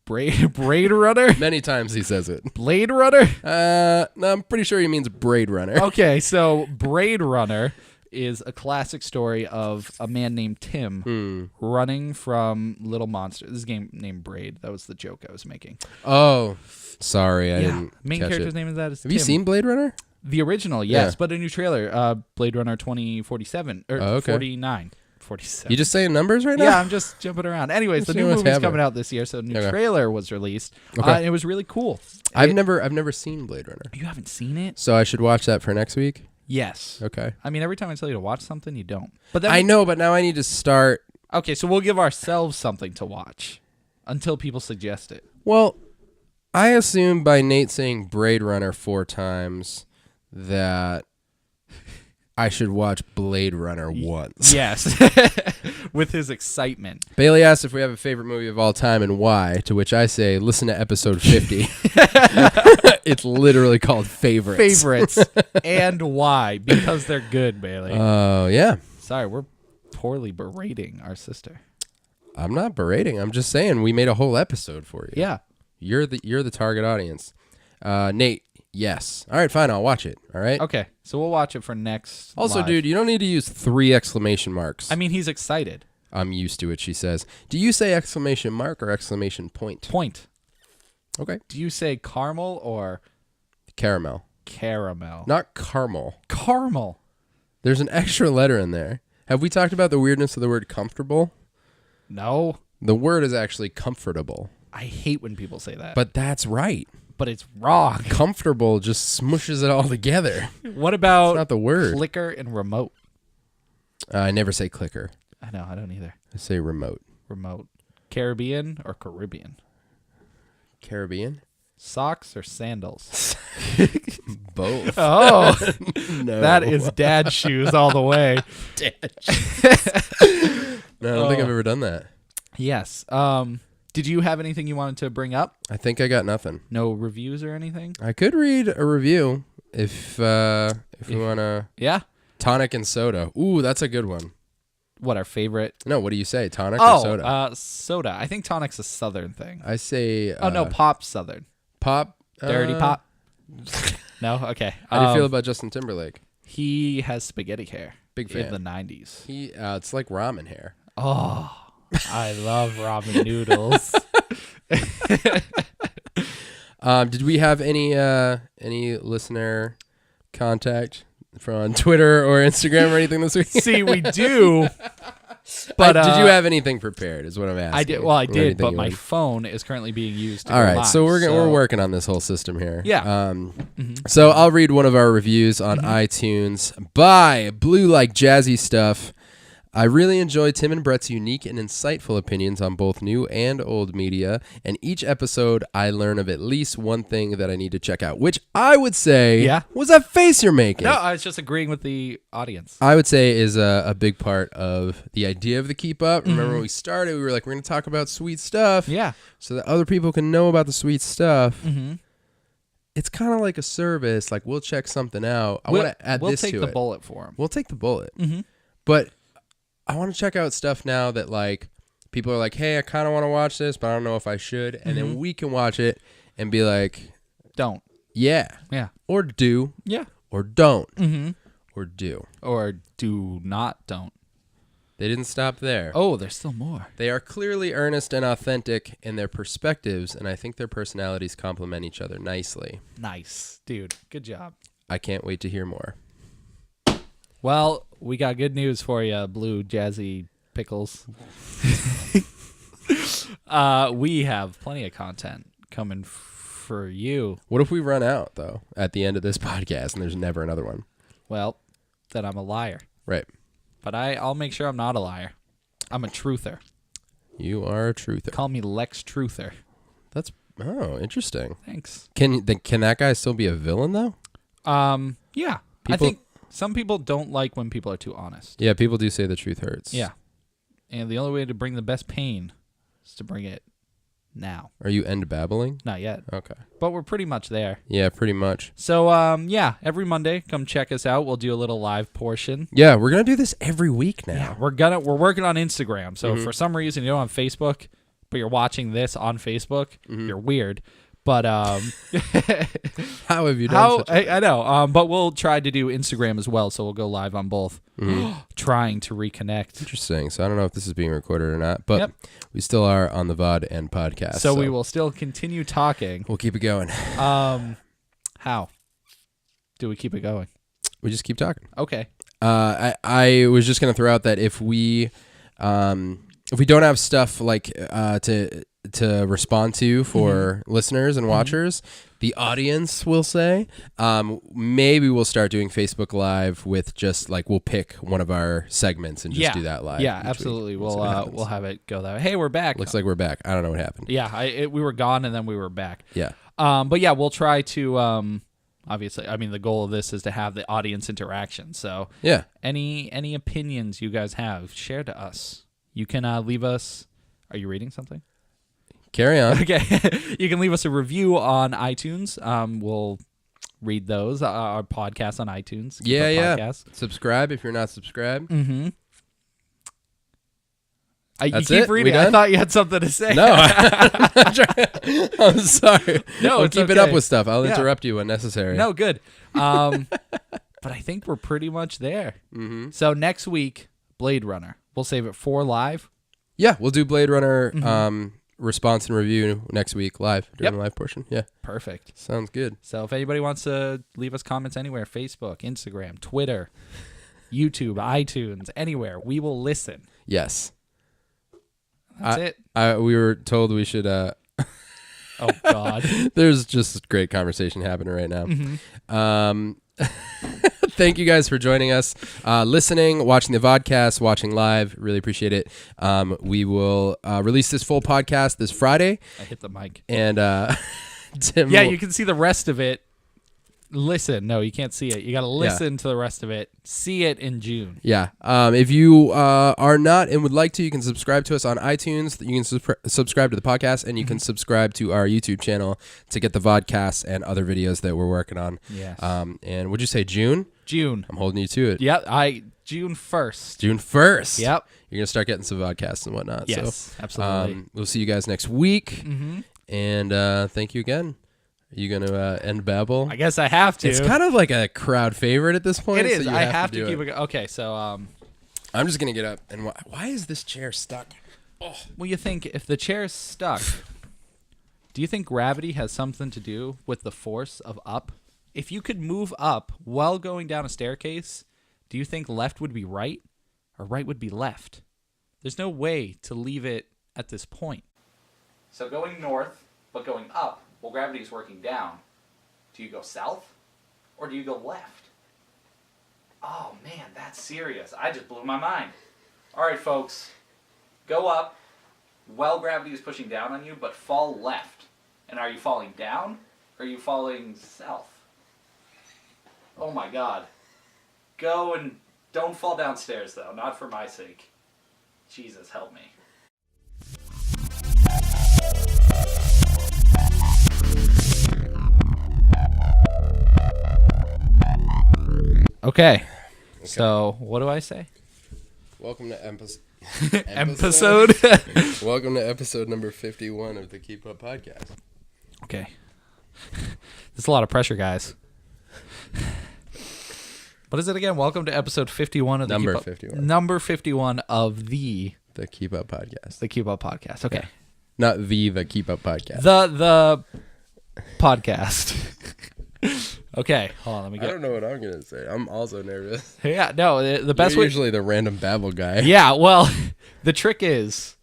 Braid Runner? Many times he says it. Blade Runner? No, I'm pretty sure he means Braid Runner. Okay, so Braid Runner is a classic story of a man named Tim running from little monsters. This is a game named Braid. That was the joke I was making. Oh, sorry, I didn't. Main catch character's it. name is that. Is Have Tim. you seen Blade Runner? The original? Yes, Yeah. but a new trailer, Blade Runner 2047 or Oh, okay. 49. 47. You just saying numbers right now? Yeah, I'm just jumping around. Anyways, the Let's see new what's movie's happening. coming out this year, so a new Okay. trailer was released. Okay. And it was really cool. I've never seen Blade Runner, You haven't seen it? so I should watch that for next week. Yes. Okay. I mean, every time I tell you to watch something, you don't. But then I know, but now I need to start. Okay, so we'll give ourselves something to watch until people suggest it. Well, I assume by Nate saying Braid Runner 4 times that I should watch Blade Runner once. Yes. With his excitement. Bailey asked if we have a favorite movie of all time and why, to which I say, listen to episode 50. It's literally called Favorites. Favorites. And why? Because they're good, Bailey. Oh, yeah. Sorry, we're poorly berating our sister. I'm not berating. I'm just saying we made a whole episode for you. Yeah. You're the target audience. Nate, yes. All right, fine. I'll watch it. All right. Okay, so we'll watch it for next Also, live. dude, you don't need to use 3 exclamation marks. I mean, he's excited. I'm used to it, she says. Do you say exclamation mark or exclamation point? Point. Okay. Do you say caramel or Caramel. caramel? Not caramel. Caramel. There's an extra letter in there. Have we talked about the weirdness of the word comfortable? No. The word is actually comfortable. I hate when people say that. But that's right. But it's wrong. Comfortable just smushes it all together. What about It's not the word. clicker and remote? I never say clicker. I know, I don't either. I say remote. Remote. Caribbean or Caribbean? Caribbean? Socks or sandals? Both. Oh, No. that is dad shoes all the way. No, I don't think I've ever done that. Yes. Did you have anything you wanted to bring up? I think I got nothing. No reviews or anything? I could read a review if we want to. Yeah. Tonic and soda. Ooh, that's a good one. What, our favorite? No, what do you say? Tonic or soda? Soda. I think tonic's a southern thing. I say. Oh, no, pop's southern. Pop. Dirty pop? No? Okay. How do you feel about Justin Timberlake? He has spaghetti hair. Big In fan. the 90s. It's like ramen hair. Oh, I love ramen noodles. Did we have any listener contact from Twitter or Instagram or anything this week? See, we do. But did you have anything prepared? Is what I'm asking. I did. Well, I Or did, anything but you my wanted- phone is currently being used. To All go right, live, so we're working on this whole system here. Yeah. So I'll read one of our reviews on iTunes by Blue Like Jazzy Stuff. I really enjoy Tim and Brett's unique and insightful opinions on both new and old media, and each episode I learn of at least one thing that I need to check out, which I would say was that face you're making. No, I was just agreeing with the audience. I would say is a big part of the idea of the Keep Up. Remember when we started, we were like, we're going to talk about sweet stuff Yeah. so that other people can know about the sweet stuff. Mm-hmm. It's kind of like a service. Like, we'll check something out. I want to add this to it. We'll take the bullet for him. We'll take the bullet. Mm-hmm. But I want to check out stuff now that, like, people are like, hey, I kind of want to watch this, but I don't know if I should. And then we can watch it and be like, Don't. yeah. Yeah. Or do. Yeah. Or don't. Mm-hmm. Or do. Or do not don't. They didn't stop there. Oh, there's still more. They are clearly earnest and authentic in their perspectives, and I think their personalities complement each other nicely. Nice. Dude, good job. I can't wait to hear more. Well, we got good news for you, Blue Jazzy Pickles. We have plenty of content coming for you. What if we run out, though, at the end of this podcast and there's never another one? Well, then I'm a liar. Right. But I'll make sure I'm not a liar. I'm a truther. You are a truther. Call me Lex Truther. That's, interesting. Thanks. Can that guy still be a villain, though? Yeah. I People- think some people don't like when people are too honest. Yeah, people do say the truth hurts. Yeah. And the only way to bring the best pain is to bring it now. Are you end babbling? Not yet, Okay. but we're pretty much there. Yeah, pretty much. So, every Monday, come check us out. We'll do a little live portion. Yeah, we're gonna do this every week now. Yeah, we're working on Instagram. So if for some reason you don't have Facebook, but you're watching this on Facebook, you're weird. But How have you done? I know. But we'll try to do Instagram as well. So we'll go live on both, trying to reconnect. Interesting. So I don't know if this is being recorded or not, but we still are on the VOD and podcast. So we will still continue talking. We'll keep it going. How do we keep it going? We just keep talking. Okay. I was just gonna throw out that if we don't have stuff like to respond to for listeners and watchers, the audience will say, maybe we'll start doing Facebook Live with just like we'll pick one of our segments and just do that live. Yeah, each absolutely. week. We'll have it go that way. Hey, we're back. Looks like we're back. I don't know what happened. Yeah, we were gone and then we were back. Yeah. But yeah, we'll try to obviously, I mean, the goal of this is to have the audience interaction. So Yeah. any opinions you guys have, share to us. You can leave us. Are you reading something? Carry on. Okay. You can leave us a review on iTunes. We'll read those. Our podcast on iTunes. Yeah. Podcast. Subscribe if you're not subscribed. Mm-hmm. You That's keep it? reading. We I done? thought you had something to say. No, I'm sorry. No, I'll it's keep it okay. up with stuff. I'll Yeah. interrupt you when necessary. No, good. But I think we're pretty much there. Mm-hmm. So next week, Blade Runner. We'll save it for live. Yeah, we'll do Blade Runner response and review next week live during the live portion. Yeah, Perfect. sounds good. So if anybody wants to leave us comments anywhere, Facebook, Instagram, Twitter, YouTube, iTunes, anywhere, we will listen. Yes. That's it. We were told we should. Oh, God. There's just great conversation happening right now. Mm-hmm. Thank you guys for joining us, listening, watching the vodcast, watching live. Really appreciate it. We will release this full podcast this Friday. I hit the mic. And Tim. Yeah, will- you can see the rest of it. Listen. No, you can't see it. You got to listen to the rest of it. See it in June. Yeah. If you are not and would like to, you can subscribe to us on iTunes. You can subscribe to the podcast, and you can subscribe to our YouTube channel to get the vodcasts and other videos that we're working on. Yes. And would you say June? June. I'm holding you to it. Yep. June 1st. June 1st. Yep. You're going to start getting some vodcasts and whatnot. Yes, So, absolutely. we'll see you guys next week. Mm-hmm. And thank you again. Are you going to end babble? I guess I have to. It's kind of like a crowd favorite at this point. It is. so you I have to do keep it. it. Okay, so I'm just going to get up. And why is this chair stuck? well, you think if the chair's stuck, do you think gravity has something to do with the force of up? If you could move up while going down a staircase, do you think left would be right or right would be left? There's no way to leave it at this point. So going north, but going up, while gravity is working down, do you go south or do you go left? Oh man, that's serious. I just blew my mind. All right, folks, go up while gravity is pushing down on you, but fall left. And are you falling down or are you falling south? Oh my God. Go and don't fall downstairs though, not for my sake. Jesus, help me. Okay. So, what do I say? Welcome to episode. Welcome to episode number 51 of the Keep Up Podcast. Okay. There's a lot of pressure, guys. What is it again? Welcome to episode 51 of the Number Keep Up, 51. Number 51 of the Keep Up Podcast. Keep Up Podcast. Okay. Yeah. Not the Keep Up Podcast. The podcast. Okay, hold on, let me I go. don't know what I'm going to say. I'm also nervous. Yeah, no, the best You're way. usually the random babble guy. Yeah, well, the trick is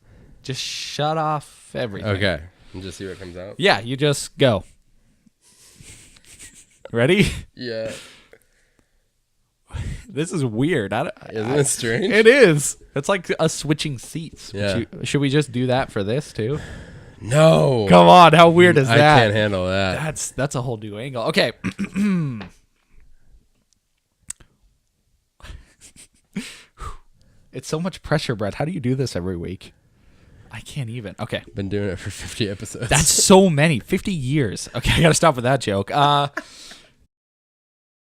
just shut off everything. Okay. And just see what comes out. Yeah, you just go. Ready? Yeah. This is weird. Isn't it strange? It is. It's like us switching seats. Yeah. Should we just do that for this too? No. Come on, how weird is I that? can't handle that. That's a whole new angle. Okay. It's so much pressure, Brett. How do you do this every week? I can't even. Okay. Been doing it for 50 episodes. That's so many. 50 years. Okay, I got to stop with that joke.